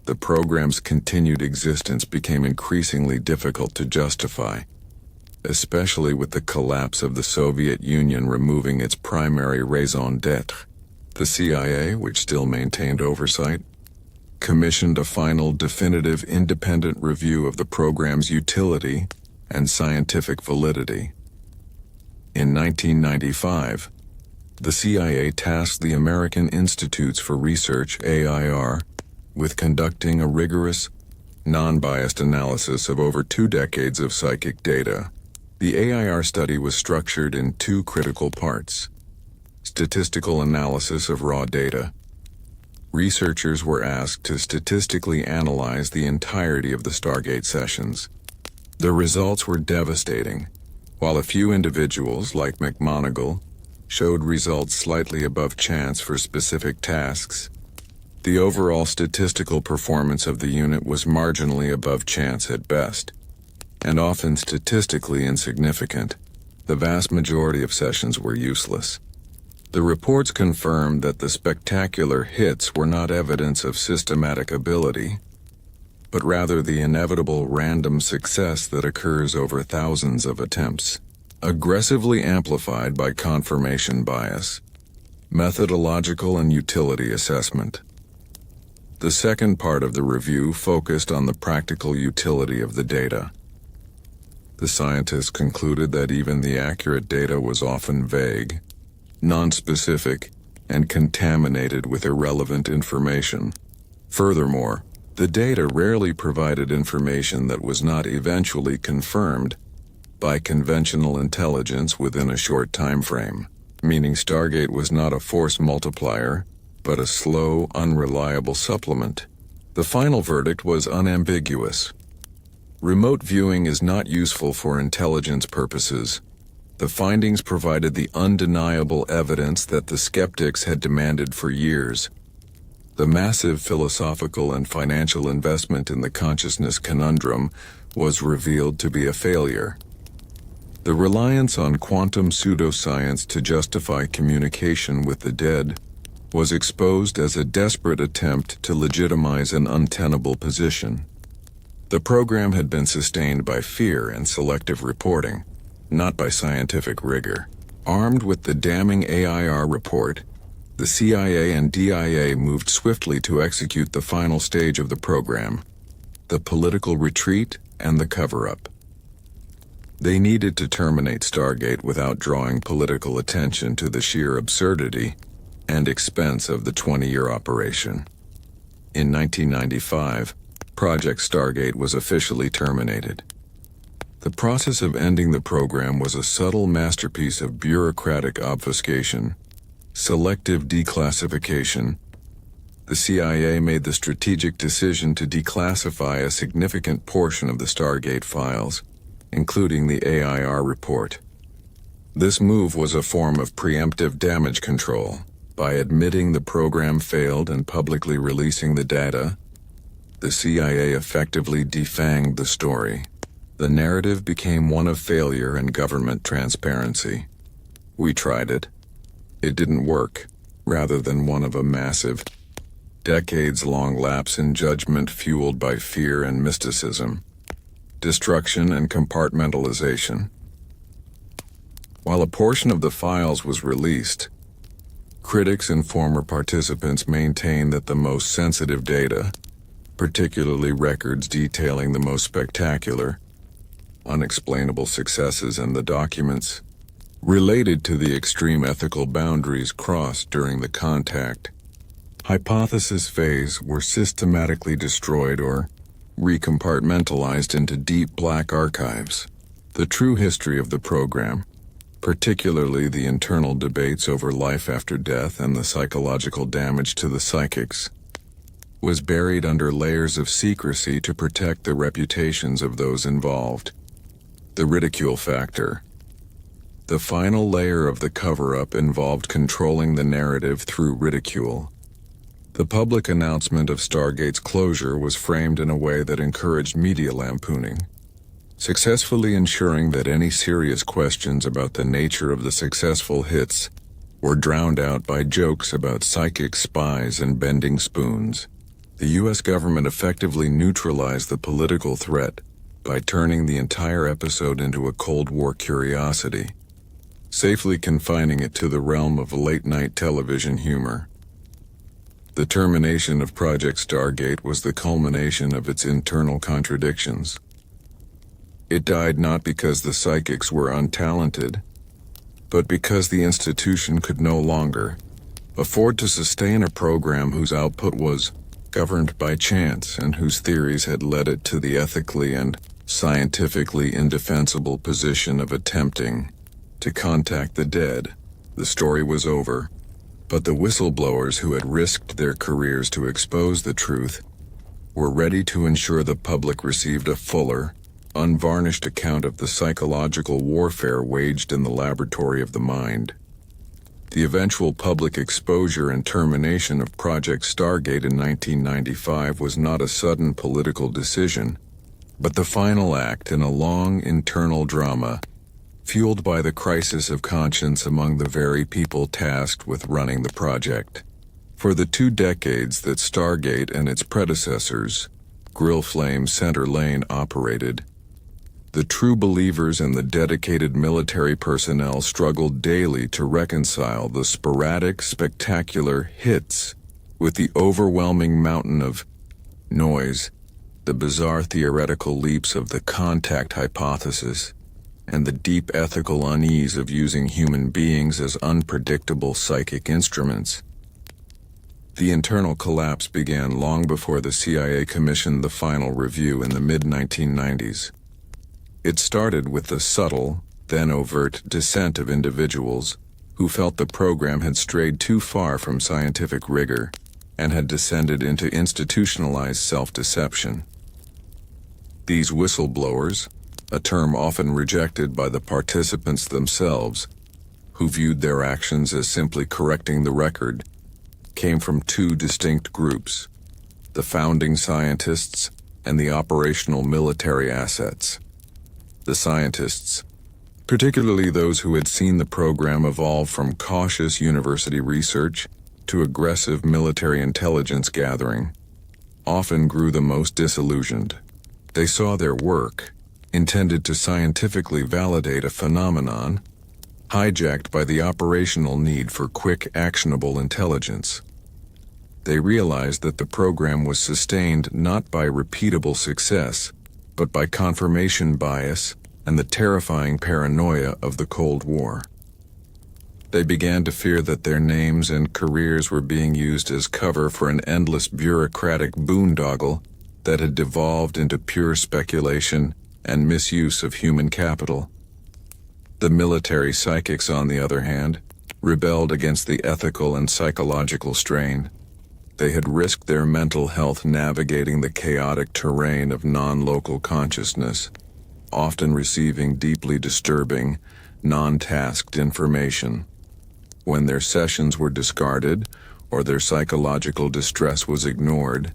the program's continued existence became increasingly difficult to justify, especially with the collapse of the Soviet Union removing its primary raison d'etre. The CIA, which still maintained oversight, commissioned a final definitive independent review of the program's utility and scientific validity. In 1995, the CIA tasked the American Institutes for Research, AIR, with conducting a rigorous, non-biased analysis of over 2 decades of psychic data. The AIR study was structured in 2 critical parts: statistical analysis of raw data. Researchers were asked to statistically analyze the entirety of the Stargate sessions. The results were devastating. While a few individuals, like McMonigal, showed results slightly above chance for specific tasks, the overall statistical performance of the unit was marginally above chance at best, and often statistically insignificant. The vast majority of sessions were useless. The reports confirmed that the spectacular hits were not evidence of systematic ability, but rather the inevitable random success that occurs over thousands of attempts, aggressively amplified by confirmation bias. Methodological and utility assessment. The second part of the review focused on the practical utility of the data. The scientists concluded that even the accurate data was often vague, nonspecific, and contaminated with irrelevant information. Furthermore, the data rarely provided information that was not eventually confirmed by conventional intelligence within a short time frame, meaning Stargate was not a force multiplier, but a slow, unreliable supplement. The final verdict was unambiguous. Remote viewing is not useful for intelligence purposes. The findings provided the undeniable evidence that the skeptics had demanded for years. The massive philosophical and financial investment in the consciousness conundrum was revealed to be a failure. The reliance on quantum pseudoscience to justify communication with the dead was exposed as a desperate attempt to legitimize an untenable position. The program had been sustained by fear and selective reporting, not by scientific rigor. Armed with the damning AIR report, the CIA and DIA moved swiftly to execute the final stage of the program, the political retreat and the cover-up. They needed to terminate Stargate without drawing political attention to the sheer absurdity and expense of the 20-year operation. In 1995, Project STARGATE was officially terminated. The process of ending the program was a subtle masterpiece of bureaucratic obfuscation, selective declassification. The CIA made the strategic decision to declassify a significant portion of the Stargate files, including the AIR report. This move was a form of preemptive damage control. By admitting the program failed and publicly releasing the data, the CIA effectively defanged the story. The narrative became one of failure and government transparency. We tried it. It didn't work, rather than one of a massive, decades-long lapse in judgment fueled by fear and mysticism, destruction and compartmentalization. While a portion of the files was released, critics and former participants maintain that the most sensitive data, particularly records detailing the most spectacular, unexplainable successes and the documents related to the extreme ethical boundaries crossed during the contact hypothesis phase, were systematically destroyed or recompartmentalized into deep black archives. The true history of the program, particularly the internal debates over life after death and the psychological damage to the psychics, was buried under layers of secrecy to protect the reputations of those involved. The ridicule factor. The final layer of the cover-up involved controlling the narrative through ridicule. The public announcement of Stargate's closure was framed in a way that encouraged media lampooning, successfully ensuring that any serious questions about the nature of the successful hits were drowned out by jokes about psychic spies and bending spoons. The U.S. government effectively neutralized the political threat by turning the entire episode into a Cold War curiosity, safely confining it to the realm of late-night television humor. The termination of Project Stargate was the culmination of its internal contradictions. It died not because the psychics were untalented, but because the institution could no longer afford to sustain a program whose output was governed by chance and whose theories had led it to the ethically and scientifically indefensible position of attempting to contact the dead. The story was over, but the whistleblowers who had risked their careers to expose the truth were ready to ensure the public received a fuller, unvarnished account of the psychological warfare waged in the laboratory of the mind. The eventual public exposure and termination of Project Stargate in 1995 was not a sudden political decision, but the final act in a long internal drama fueled by the crisis of conscience among the very people tasked with running the project. For the 2 decades that Stargate and its predecessors, Grill Flame Center Lane, operated, the true believers and the dedicated military personnel struggled daily to reconcile the sporadic, spectacular hits with the overwhelming mountain of noise, the bizarre theoretical leaps of the contact hypothesis, and the deep ethical unease of using human beings as unpredictable psychic instruments. The internal collapse began long before the CIA commissioned the final review in the mid-1990s. It started with the subtle, then overt dissent of individuals who felt the program had strayed too far from scientific rigor and had descended into institutionalized self-deception. These whistleblowers, a term often rejected by the participants themselves, who viewed their actions as simply correcting the record, came from 2 distinct groups: the founding scientists and the operational military assets. The scientists, particularly those who had seen the program evolve from cautious university research to aggressive military intelligence gathering, often grew the most disillusioned. They saw their work, intended to scientifically validate a phenomenon, hijacked by the operational need for quick, actionable intelligence. They realized that the program was sustained not by repeatable success, but by confirmation bias and the terrifying paranoia of the Cold War. They began to fear that their names and careers were being used as cover for an endless bureaucratic boondoggle that had devolved into pure speculation and misuse of human capital. The military psychics, on the other hand, rebelled against the ethical and psychological strain. They had risked their mental health navigating the chaotic terrain of non-local consciousness, often receiving deeply disturbing, non-tasked information. When their sessions were discarded or their psychological distress was ignored,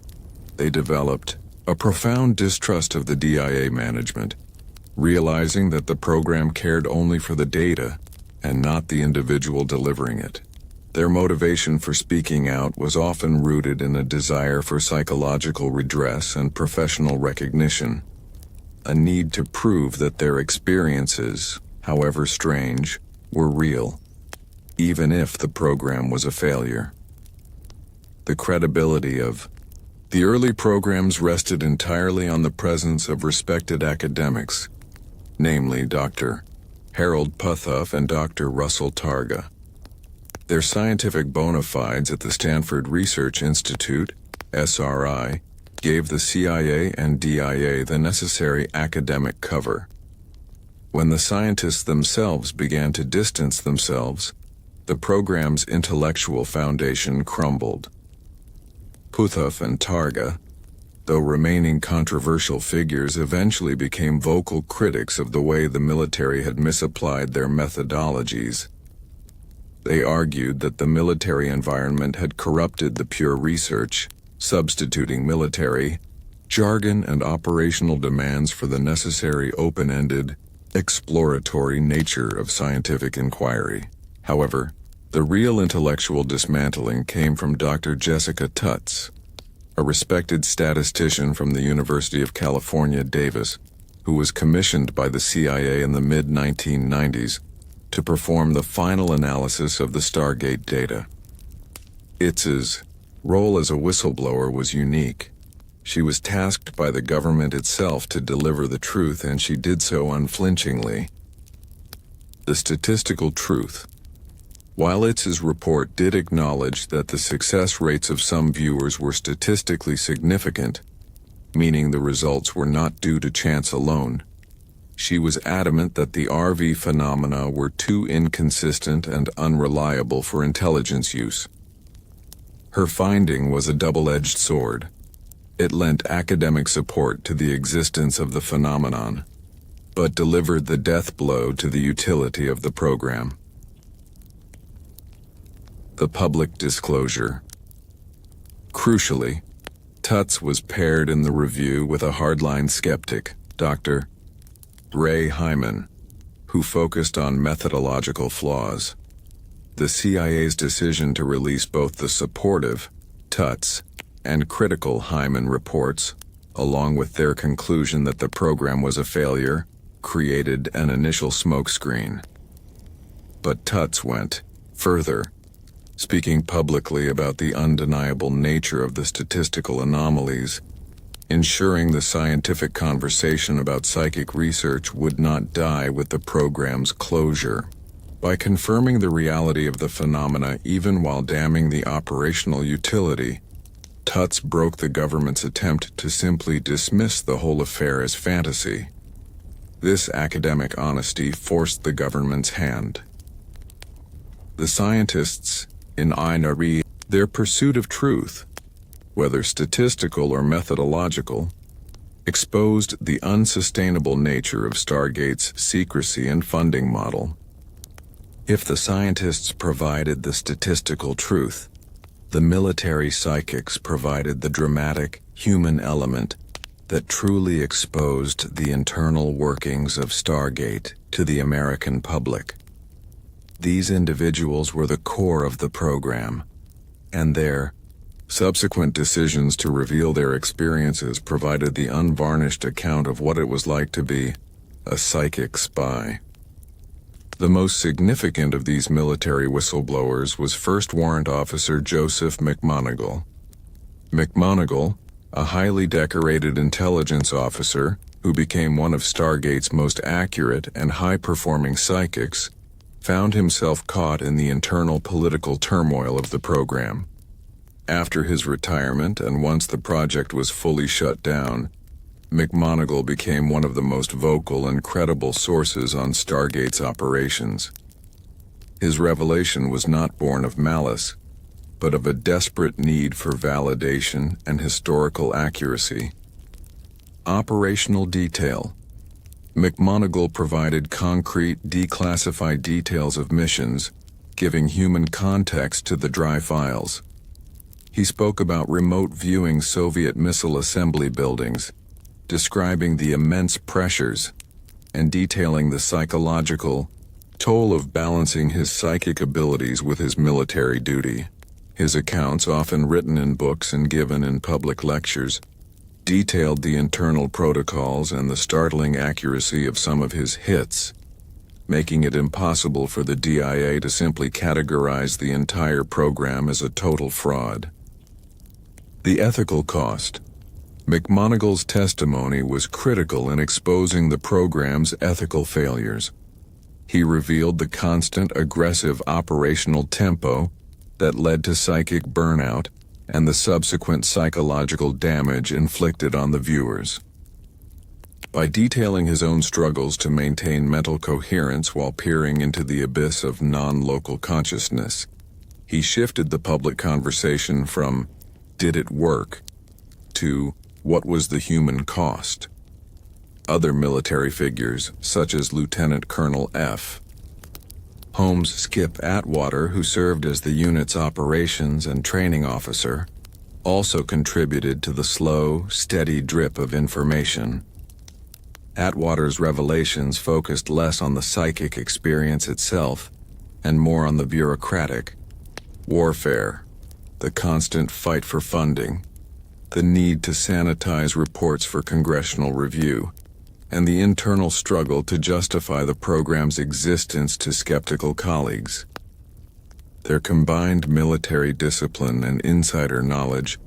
they developed a profound distrust of the DIA management, realizing that the program cared only for the data and not the individual delivering it. Their motivation for speaking out was often rooted in a desire for psychological redress and professional recognition, a need to prove that their experiences, however strange, were real, even if the program was a failure. The credibility of the early programs rested entirely on the presence of respected academics, namely Dr. Harold Puthoff and Dr. Russell Targa. Their scientific bona fides at the Stanford Research Institute, SRI, gave the CIA and DIA the necessary academic cover. When the scientists themselves began to distance themselves, the program's intellectual foundation crumbled. Puthoff and Targa, though remaining controversial figures, eventually became vocal critics of the way the military had misapplied their methodologies. They argued that the military environment had corrupted the pure research, substituting military jargon and operational demands for the necessary open-ended, exploratory nature of scientific inquiry. However, the real intellectual dismantling came from Dr. Jessica Tutts, a respected statistician from the University of California, Davis, who was commissioned by the CIA in the mid-1990s to perform the final analysis of the Stargate data. Itz's role as a whistleblower was unique. She was tasked by the government itself to deliver the truth, and she did so unflinchingly. The statistical truth. While Itz's report did acknowledge that the success rates of some viewers were statistically significant, meaning the results were not due to chance alone, she was adamant that the RV phenomena were too inconsistent and unreliable for intelligence use. Her finding was a double-edged sword. It lent academic support to the existence of the phenomenon, but delivered the death blow to the utility of the program. The public disclosure. Crucially, Tutts was paired in the review with a hardline skeptic, Dr. Ray Hyman, who focused on methodological flaws. The CIA's decision to release both the supportive, Tutts, and critical Hyman reports, along with their conclusion that the program was a failure, created an initial smokescreen. But Tutts went further, speaking publicly about the undeniable nature of the statistical anomalies, ensuring the scientific conversation about psychic research would not die with the program's closure. By confirming the reality of the phenomena even while damning the operational utility, Tutts broke the government's attempt to simply dismiss the whole affair as fantasy. This academic honesty forced the government's hand. The scientists, in INRI, their pursuit of truth, whether statistical or methodological, exposed the unsustainable nature of Stargate's secrecy and funding model. If the scientists provided the statistical truth, the military psychics provided the dramatic, human element that truly exposed the internal workings of Stargate to the American public. These individuals were the core of the program, and their subsequent decisions to reveal their experiences provided the unvarnished account of what it was like to be a psychic spy. The most significant of these military whistleblowers was First Warrant Officer Joseph McMoneagle. McMoneagle, a highly decorated intelligence officer who became one of Stargate's most accurate and high-performing psychics, found himself caught in the internal political turmoil of the program. After his retirement, and once the project was fully shut down, McMoneagle became one of the most vocal and credible sources on Stargate's operations. His revelation was not born of malice, but of a desperate need for validation and historical accuracy. Operational detail. McMoneagle provided concrete, declassified details of missions, giving human context to the dry files. He spoke about remote viewing Soviet missile assembly buildings, describing the immense pressures, and detailing the psychological, toll of balancing his psychic abilities with his military duty. His accounts, often written in books and given in public lectures, detailed the internal protocols and the startling accuracy of some of his hits, making it impossible for the DIA to simply categorize the entire program as a total fraud. The ethical cost. McMonagle's testimony was critical in exposing the program's ethical failures. He revealed the constant, aggressive operational tempo that led to psychic burnout and the subsequent psychological damage inflicted on the viewers. By detailing his own struggles to maintain mental coherence while peering into the abyss of non-local consciousness, he shifted the public conversation from, "Did it work?" to, "What was the human cost?" Other military figures, such as Lieutenant Colonel F. Holmes Skip Atwater, who served as the unit's operations and training officer, also contributed to the slow, steady drip of information. Atwater's revelations focused less on the psychic experience itself and more on the bureaucratic warfare, the constant fight for funding, the need to sanitize reports for congressional review, and the internal struggle to justify the program's existence to skeptical colleagues. Their combined military discipline and insider knowledge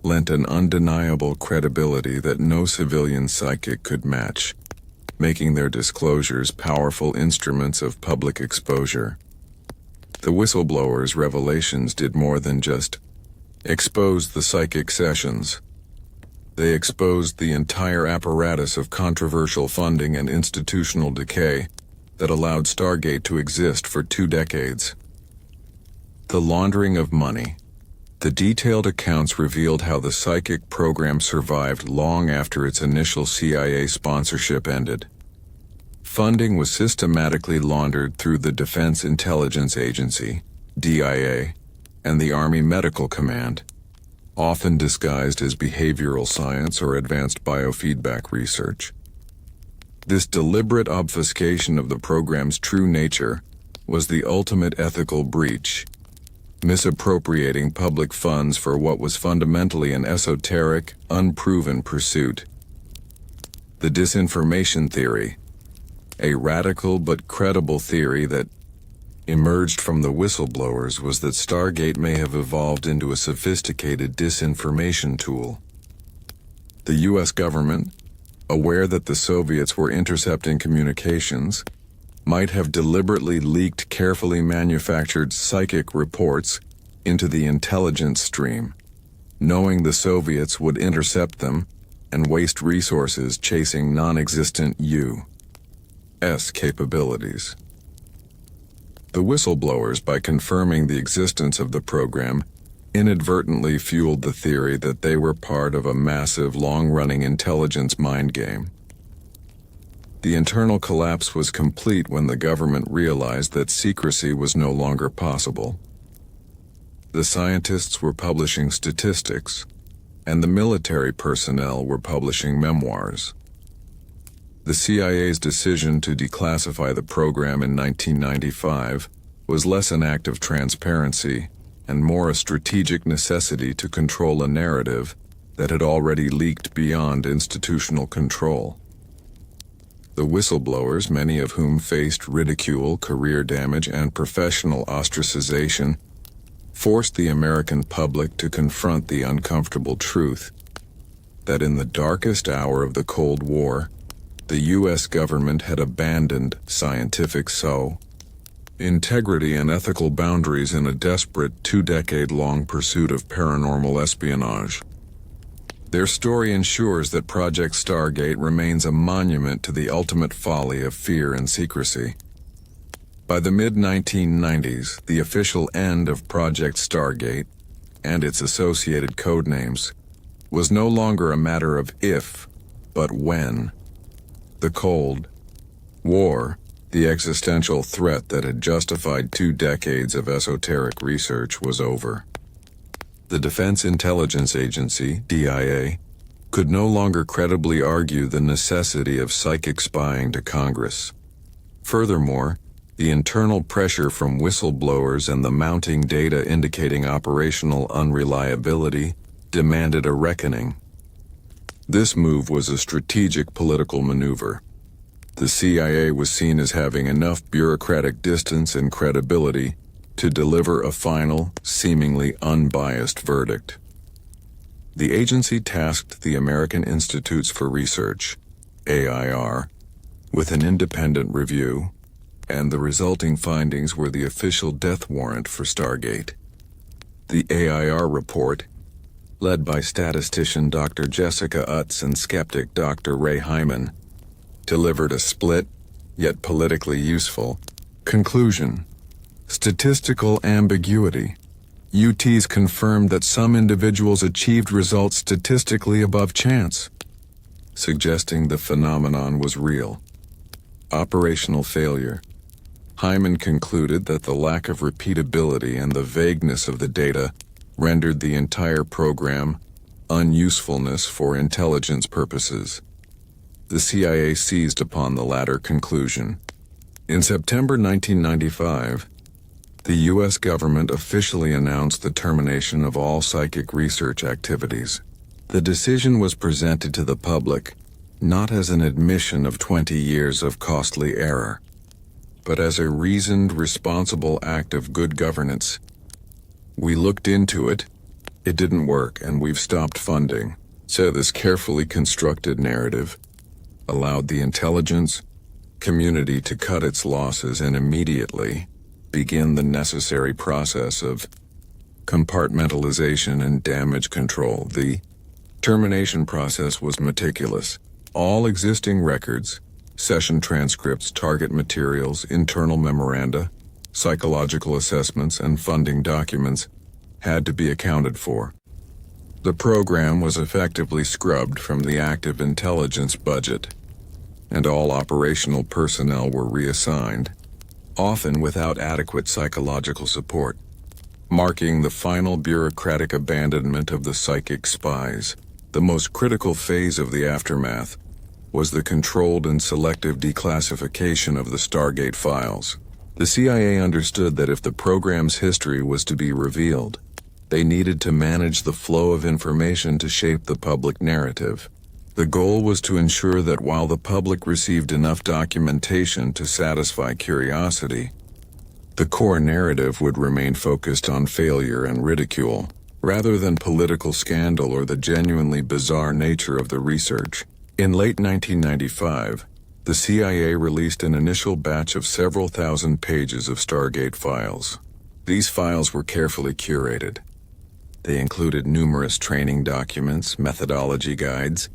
lent an undeniable credibility that no civilian psychic could match, making their disclosures powerful instruments of public exposure. The whistleblower's revelations did more than just expose the psychic sessions. They exposed the entire apparatus of controversial funding and institutional decay that allowed Stargate to exist for 2 decades. The laundering of money. The detailed accounts revealed how the psychic program survived long after its initial CIA sponsorship ended. Funding was systematically laundered through the Defense Intelligence Agency, DIA, and the Army Medical Command, often disguised as behavioral science or advanced biofeedback research. This deliberate obfuscation of the program's true nature was the ultimate ethical breach, misappropriating public funds for what was fundamentally an esoteric, unproven pursuit. The disinformation theory, a radical but credible theory that emerged from the whistleblowers, was that Stargate may have evolved into a sophisticated disinformation tool. The U.S. government, aware that the Soviets were intercepting communications, might have deliberately leaked carefully manufactured psychic reports into the intelligence stream, knowing the Soviets would intercept them and waste resources chasing non-existent U.S. capabilities. The whistleblowers, by confirming the existence of the program, inadvertently fueled the theory that they were part of a massive, long-running intelligence mind game. The internal collapse was complete when the government realized that secrecy was no longer possible. The scientists were publishing statistics, and the military personnel were publishing memoirs. The CIA's decision to declassify the program in 1995 was less an act of transparency and more a strategic necessity to control a narrative that had already leaked beyond institutional control. The whistleblowers, many of whom faced ridicule, career damage, and professional ostracization, forced the American public to confront the uncomfortable truth that in the darkest hour of the Cold War, the U.S. government had abandoned scientific integrity and ethical boundaries in a desperate 2-decade-long pursuit of paranormal espionage. Their story ensures that Project Stargate remains a monument to the ultimate folly of fear and secrecy. By the mid-1990s, the official end of Project Stargate, and its associated codenames, was no longer a matter of if, but when. The Cold War, the existential threat that had justified 2 decades of esoteric research, was over. The Defense Intelligence Agency, DIA, could no longer credibly argue the necessity of psychic spying to Congress. Furthermore, The internal pressure from whistleblowers and the mounting data indicating operational unreliability demanded a reckoning. This move was a strategic political maneuver. The CIA was seen as having enough bureaucratic distance and credibility to deliver a final, seemingly unbiased verdict. The agency tasked the American Institutes for Research, AIR, with an independent review, and the resulting findings were the official death warrant for Stargate. The AIR report, led by statistician Dr. Jessica Utz and skeptic Dr. Ray Hyman, delivered a split, yet politically useful, conclusion. Statistical ambiguity. UTs confirmed that some individuals achieved results statistically above chance, suggesting the phenomenon was real. Operational failure. Hyman concluded that the lack of repeatability and the vagueness of the data rendered the entire program unusefulness for intelligence purposes. The CIA seized upon the latter conclusion. In September 1995, the U.S. government officially announced the termination of all psychic research activities. The decision was presented to the public not as an admission of 20 years of costly error, but as a reasoned, responsible act of good governance. "We looked into it, it didn't work, and we've stopped funding," so this carefully constructed narrative allowed the intelligence community to cut its losses and immediately begin the necessary process of compartmentalization and damage control. The termination process was meticulous. All existing records, session transcripts, target materials, internal memoranda, psychological assessments, and funding documents had to be accounted for. The program was effectively scrubbed from the active intelligence budget, and all operational personnel were reassigned, often without adequate psychological support, marking the final bureaucratic abandonment of the psychic spies. The most critical phase of the aftermath was the controlled and selective declassification of the Stargate files. The CIA understood that if the program's history was to be revealed, they needed to manage the flow of information to shape the public narrative. The goal was to ensure that while the public received enough documentation to satisfy curiosity, the core narrative would remain focused on failure and ridicule, rather than political scandal or the genuinely bizarre nature of the research. In late 1995, the CIA released an initial batch of several thousand pages of Stargate files. These files were carefully curated. They included numerous training documents, methodology guides,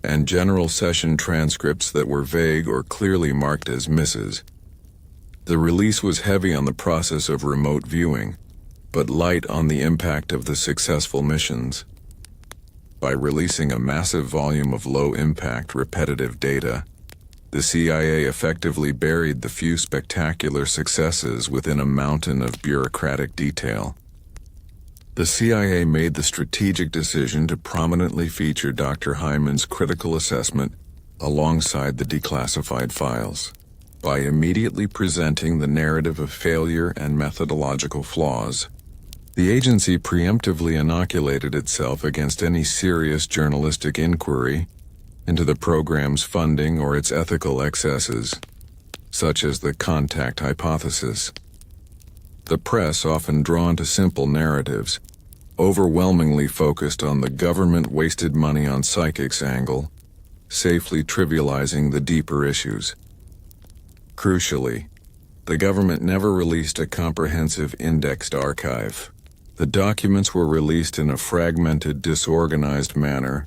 and general session transcripts that were vague or clearly marked as misses. The release was heavy on the process of remote viewing, but light on the impact of the successful missions. By releasing a massive volume of low-impact, repetitive data, the CIA effectively buried the few spectacular successes within a mountain of bureaucratic detail. The CIA made the strategic decision to prominently feature Dr. Hyman's critical assessment alongside the declassified files. By immediately presenting the narrative of failure and methodological flaws, the agency preemptively inoculated itself against any serious journalistic inquiry into the program's funding or its ethical excesses, such as the contact hypothesis. The press, often drawn to simple narratives, overwhelmingly focused on the government wasted money on psychics angle, safely trivializing the deeper issues. Crucially, the government never released a comprehensive indexed archive. The documents were released in a fragmented, disorganized manner,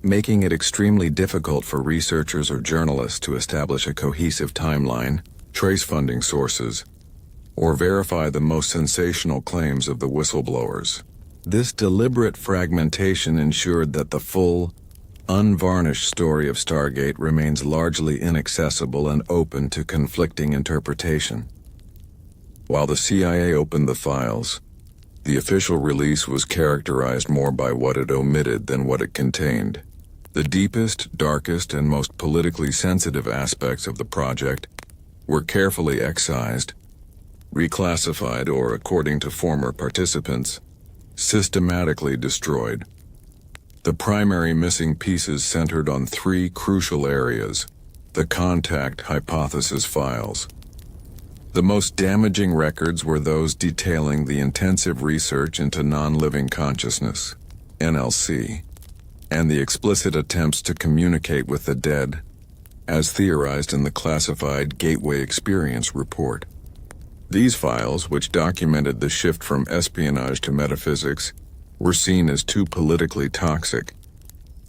making it extremely difficult for researchers or journalists to establish a cohesive timeline, trace funding sources, or verify the most sensational claims of the whistleblowers. This deliberate fragmentation ensured that the full, unvarnished story of Stargate remains largely inaccessible and open to conflicting interpretation. While the CIA opened the files, the official release was characterized more by what it omitted than what it contained. The deepest, darkest, and most politically sensitive aspects of the project were carefully excised, reclassified, or, according to former participants, systematically destroyed. The primary missing pieces centered on three crucial areas: the contact hypothesis files. The most damaging records were those detailing the intensive research into non-living consciousness, NLC, and the explicit attempts to communicate with the dead, as theorized in the classified Gateway Experience report. These files, which documented the shift from espionage to metaphysics, were seen as too politically toxic.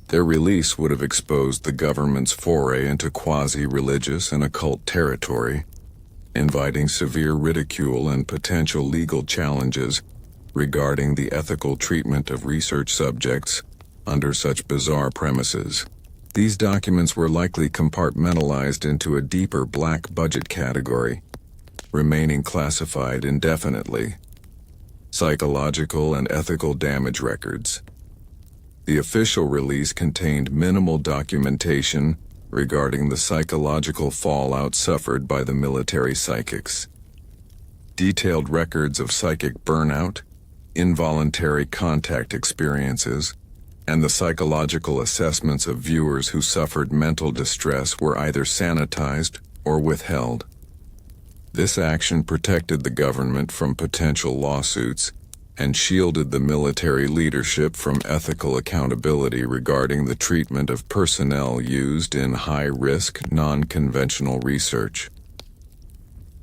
Their release would have exposed the government's foray into quasi-religious and occult territory, inviting severe ridicule and potential legal challenges regarding the ethical treatment of research subjects under such bizarre premises. These documents were likely compartmentalized into a deeper black budget category, remaining classified indefinitely. Psychological and ethical damage records. The official release contained minimal documentation regarding the psychological fallout suffered by the military psychics. Detailed records of psychic burnout, involuntary contact experiences, and the psychological assessments of viewers who suffered mental distress were either sanitized or withheld. This action protected the government from potential lawsuits and shielded the military leadership from ethical accountability regarding the treatment of personnel used in high-risk, non-conventional research.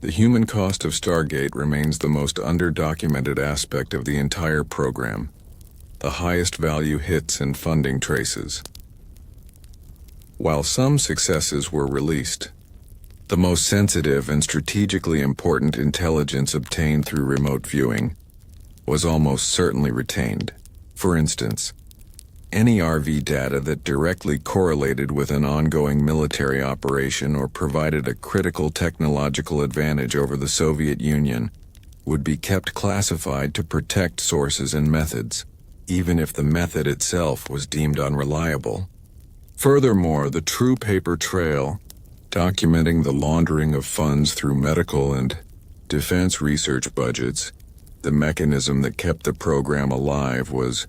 The human cost of Stargate remains the most under-documented aspect of the entire program, the highest value hits and funding traces. While some successes were released, the most sensitive and strategically important intelligence obtained through remote viewing was almost certainly retained. For instance, any RV data that directly correlated with an ongoing military operation or provided a critical technological advantage over the Soviet Union would be kept classified to protect sources and methods, even if the method itself was deemed unreliable. Furthermore, the true paper trail, documenting the laundering of funds through medical and defense research budgets, the mechanism that kept the program alive, was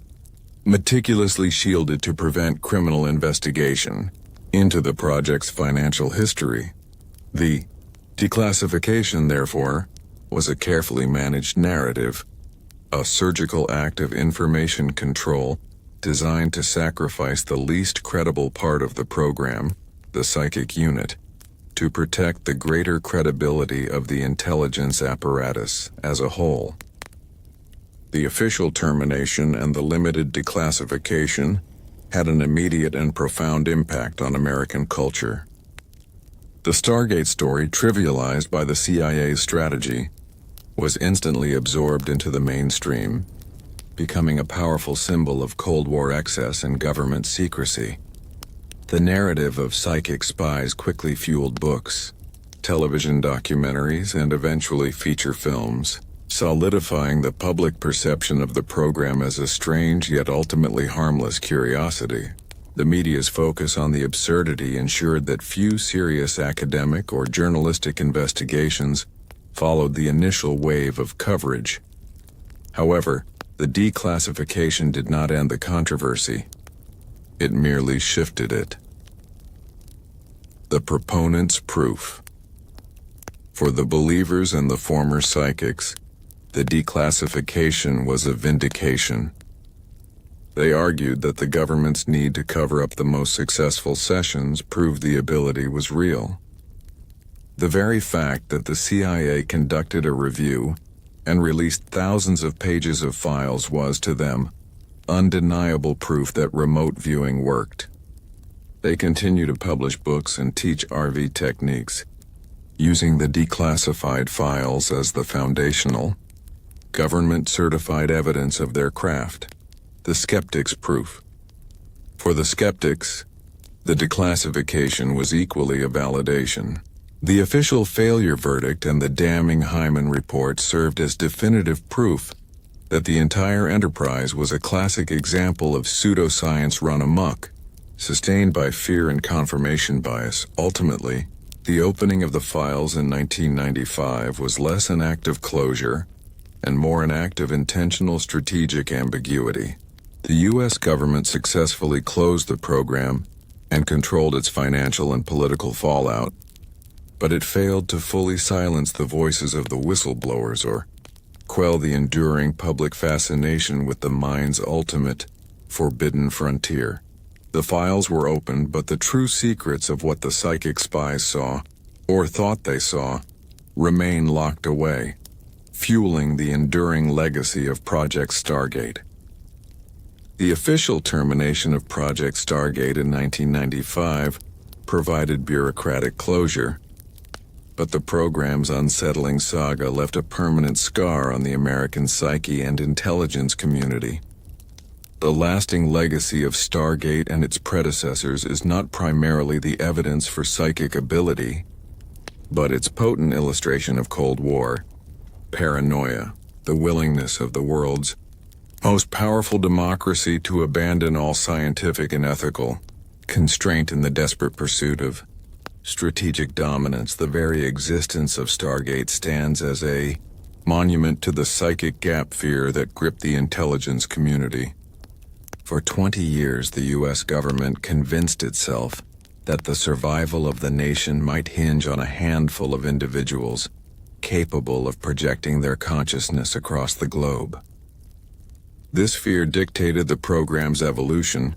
meticulously shielded to prevent criminal investigation into the project's financial history. The declassification, therefore, was a carefully managed narrative, a surgical act of information control designed to sacrifice the least credible part of the program, the psychic unit, to protect the greater credibility of the intelligence apparatus as a whole. The official termination and the limited declassification had an immediate and profound impact on American culture. The Stargate story, trivialized by the CIA's strategy, was instantly absorbed into the mainstream, becoming a powerful symbol of Cold War excess and government secrecy. The narrative of psychic spies quickly fueled books, television documentaries, and eventually feature films, solidifying the public perception of the program as a strange yet ultimately harmless curiosity. The media's focus on the absurdity ensured that few serious academic or journalistic investigations followed the initial wave of coverage. However, the declassification did not end the controversy. It merely shifted it. The proponents' proof. For the believers and the former psychics, the declassification was a vindication. They argued that the government's need to cover up the most successful sessions proved the ability was real. The very fact that the CIA conducted a review and released thousands of pages of files was, to them, undeniable proof that remote viewing worked. They continue to publish books and teach RV techniques, using the declassified files as the foundational, government-certified evidence of their craft, the skeptic's proof. For the skeptics, the declassification was equally a validation. The official failure verdict and the damning Hyman report served as definitive proof that the entire enterprise was a classic example of pseudoscience run amok, sustained by fear and confirmation bias. Ultimately, The opening of the files in 1995 was less an act of closure and more an act of intentional strategic ambiguity. The U.S. government successfully closed the program and controlled its financial and political fallout, but it failed to fully silence the voices of the whistleblowers or quell the enduring public fascination with the mind's ultimate, forbidden frontier. The files were opened, but the true secrets of what the psychic spies saw, or thought they saw, remain locked away, fueling the enduring legacy of Project Stargate. The official termination of Project Stargate in 1995 provided bureaucratic closure, but the program's unsettling saga left a permanent scar on the American psyche and intelligence community. The lasting legacy of Stargate and its predecessors is not primarily the evidence for psychic ability, but its potent illustration of Cold War paranoia, the willingness of the world's most powerful democracy to abandon all scientific and ethical constraint in the desperate pursuit of strategic dominance. The very existence of Stargate stands as a monument to the psychic gap fear that gripped the intelligence community. For 20 years, the U.S. government convinced itself that the survival of the nation might hinge on a handful of individuals capable of projecting their consciousness across the globe. This fear dictated the program's evolution,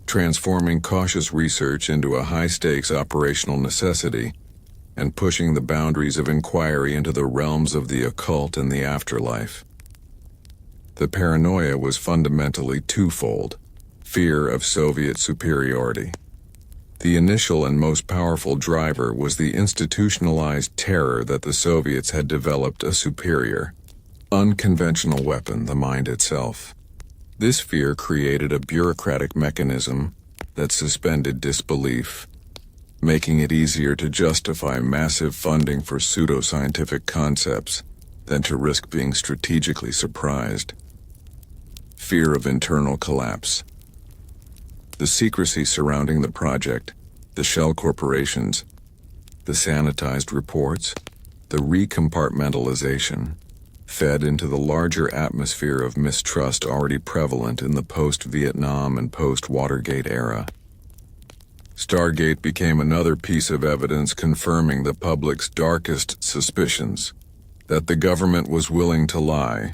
transforming cautious research into a high-stakes operational necessity and pushing the boundaries of inquiry into the realms of the occult and the afterlife. The paranoia was fundamentally twofold: fear of Soviet superiority. The initial and most powerful driver was the institutionalized terror that the Soviets had developed a superior, unconventional weapon, the mind itself. This fear created a bureaucratic mechanism that suspended disbelief, making it easier to justify massive funding for pseudoscientific concepts than to risk being strategically surprised. Fear of internal collapse. The secrecy surrounding the project, the shell corporations, the sanitized reports, the recompartmentalization, fed into the larger atmosphere of mistrust already prevalent in the post-Vietnam and post-Watergate era. Stargate became another piece of evidence confirming the public's darkest suspicions that the government was willing to lie,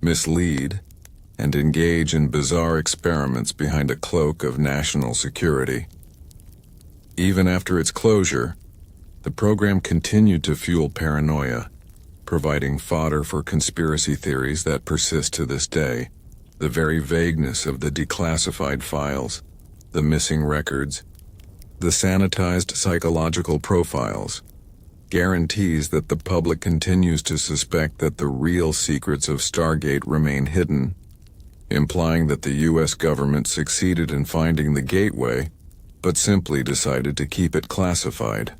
mislead, and engage in bizarre experiments behind a cloak of national security. Even after its closure, the program continued to fuel paranoia, providing fodder for conspiracy theories that persist to this day. The very vagueness of the declassified files, the missing records, the sanitized psychological profiles, guarantees that the public continues to suspect that the real secrets of Stargate remain hidden, implying that the U.S. government succeeded in finding the gateway, but simply decided to keep it classified.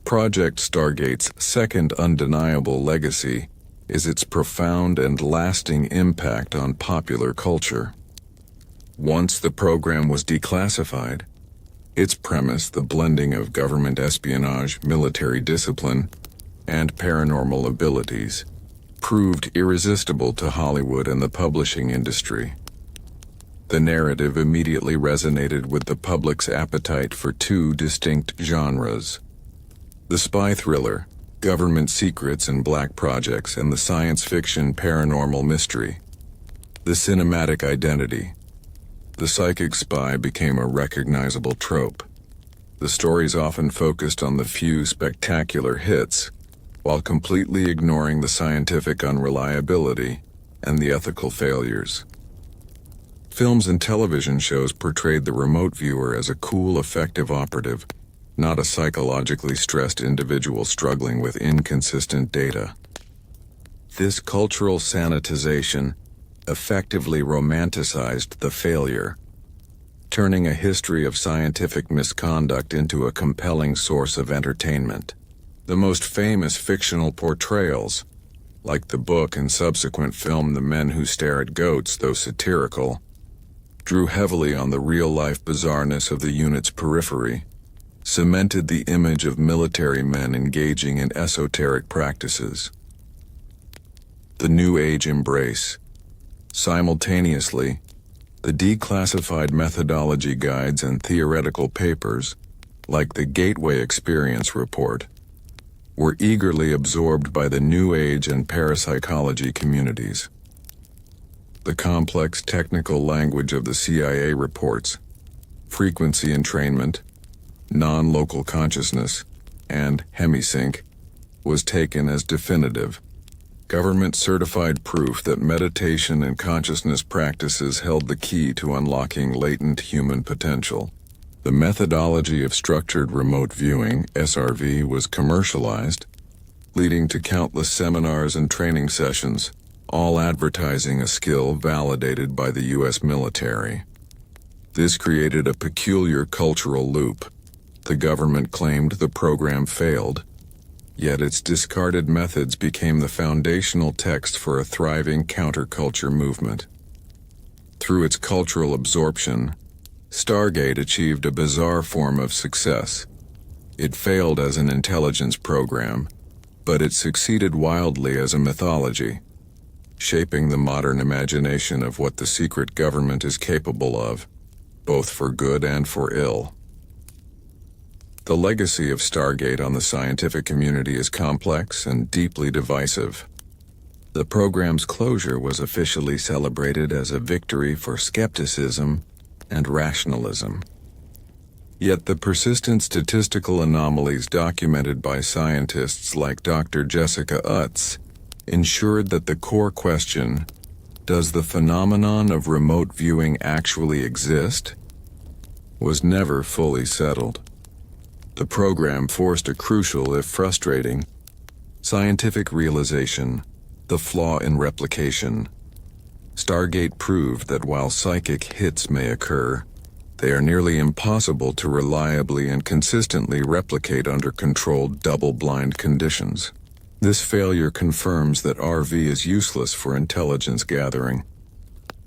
Project Stargate's second undeniable legacy is its profound and lasting impact on popular culture. Once the program was declassified, its premise, the blending of government espionage, military discipline, and paranormal abilities, proved irresistible to Hollywood and the publishing industry. The narrative immediately resonated with the public's appetite for two distinct genres: the spy thriller, government secrets and black projects, and the science fiction paranormal mystery. The cinematic identity. The psychic spy became a recognizable trope. The stories often focused on the few spectacular hits, while completely ignoring the scientific unreliability and the ethical failures. Films and television shows portrayed the remote viewer as a cool, effective operative, not a psychologically stressed individual struggling with inconsistent data. This cultural sanitization effectively romanticized the failure, turning a history of scientific misconduct into a compelling source of entertainment. The most famous fictional portrayals, like the book and subsequent film The Men Who Stare at Goats, though satirical, drew heavily on the real-life bizarreness of the unit's periphery, cemented the image of military men engaging in esoteric practices. The New Age embrace. Simultaneously, the declassified methodology guides and theoretical papers, like the Gateway Experience Report, were eagerly absorbed by the New Age and parapsychology communities. The complex technical language of the CIA reports, frequency entrainment, non-local consciousness, and hemisync, was taken as definitive, government-certified proof that meditation and consciousness practices held the key to unlocking latent human potential. The methodology of structured remote viewing, SRV, was commercialized, leading to countless seminars and training sessions, all advertising a skill validated by the U.S. military. This created a peculiar cultural loop. The government claimed the program failed, yet its discarded methods became the foundational text for a thriving counterculture movement. Through its cultural absorption, Stargate achieved a bizarre form of success. It failed as an intelligence program, but it succeeded wildly as a mythology, shaping the modern imagination of what the secret government is capable of, both for good and for ill. The legacy of Stargate on the scientific community is complex and deeply divisive. The program's closure was officially celebrated as a victory for skepticism and rationalism. Yet the persistent statistical anomalies documented by scientists like Dr. Jessica Utz ensured that the core question, does the phenomenon of remote viewing actually exist, was never fully settled. The program forced a crucial, if frustrating, scientific realization: the flaw in replication. Stargate proved that while psychic hits may occur, they are nearly impossible to reliably and consistently replicate under controlled double-blind conditions. This failure confirms that RV is useless for intelligence gathering,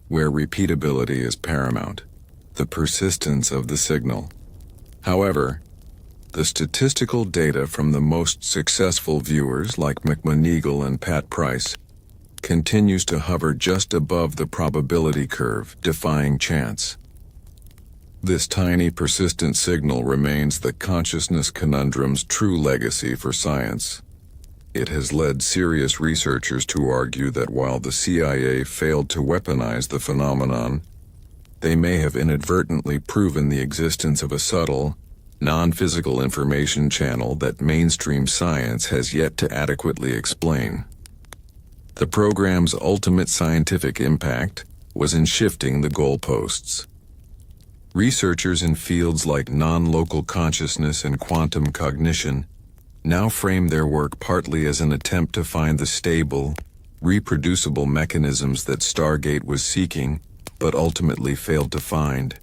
where repeatability is paramount, the persistence of the signal. However, the statistical data from the most successful viewers like McMoneagle and Pat Price continues to hover just above the probability curve, defying chance. This tiny, persistent signal remains the consciousness conundrum's true legacy for science. It has led serious researchers to argue that while the CIA failed to weaponize the phenomenon, they may have inadvertently proven the existence of a subtle, non-physical information channel that mainstream science has yet to adequately explain. The program's ultimate scientific impact was in shifting the goalposts. Researchers in fields like non-local consciousness and quantum cognition now frame their work partly as an attempt to find the stable, reproducible mechanisms that Stargate was seeking, but ultimately failed to find.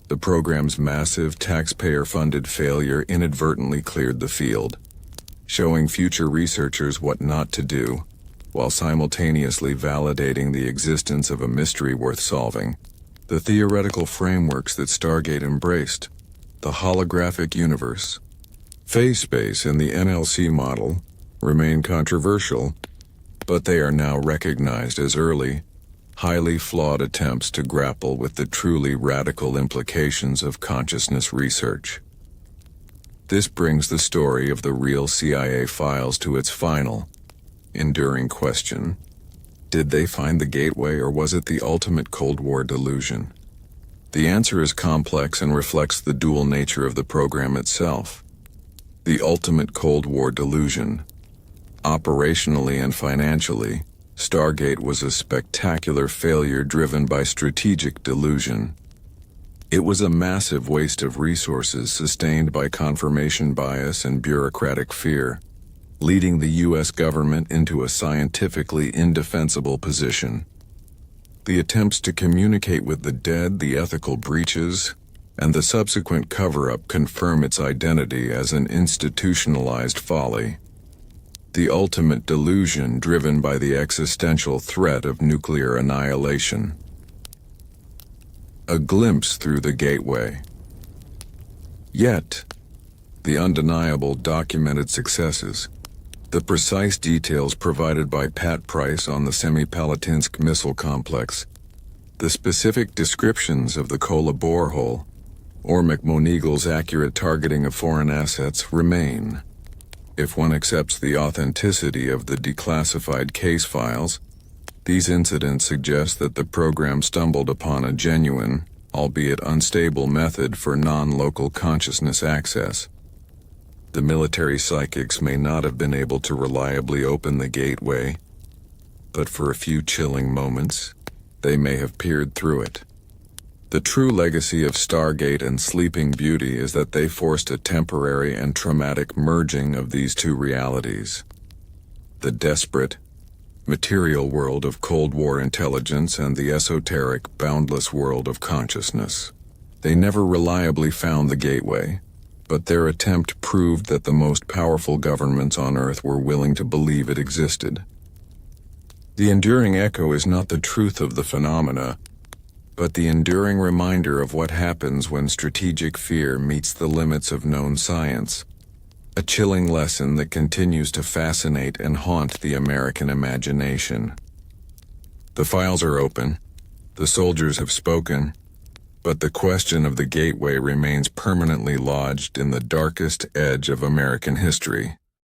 The program's massive taxpayer-funded failure inadvertently cleared the field, showing future researchers what not to do, while simultaneously validating the existence of a mystery worth solving. The theoretical frameworks that Stargate embraced, the holographic universe, phase space, and the NLC model, remain controversial, but they are now recognized as early, highly flawed attempts to grapple with the truly radical implications of consciousness research. This brings the story of the real CIA files to its final, enduring question: did they find the gateway, or was it the ultimate Cold War delusion? The answer is complex and reflects the dual nature of the program itself. The ultimate Cold War delusion. Operationally and financially, Stargate was a spectacular failure driven by strategic delusion. It was a massive waste of resources sustained by confirmation bias and bureaucratic fear, leading the U.S. government into a scientifically indefensible position. The attempts to communicate with the dead, the ethical breaches, and the subsequent cover-up confirm its identity as an institutionalized folly. The ultimate delusion driven by the existential threat of nuclear annihilation. A glimpse through the gateway. Yet, the undeniable documented successes, the precise details provided by Pat Price on the Semipalatinsk missile complex, the specific descriptions of the Kola borehole, or McMoneagle's accurate targeting of foreign assets remain. If one accepts the authenticity of the declassified case files, these incidents suggest that the program stumbled upon a genuine, albeit unstable method for non-local consciousness access. The military psychics may not have been able to reliably open the gateway, but for a few chilling moments, they may have peered through it. The true legacy of Stargate and Sleeping Beauty is that they forced a temporary and traumatic merging of these two realities. The desperate, material world of Cold War intelligence and the esoteric, boundless world of consciousness. They never reliably found the gateway, but their attempt proved that the most powerful governments on Earth were willing to believe it existed. The enduring echo is not the truth of the phenomena, but the enduring reminder of what happens when strategic fear meets the limits of known science. A chilling lesson that continues to fascinate and haunt the American imagination. The files are open, the soldiers have spoken, but the question of the gateway remains permanently lodged in the darkest edge of American history.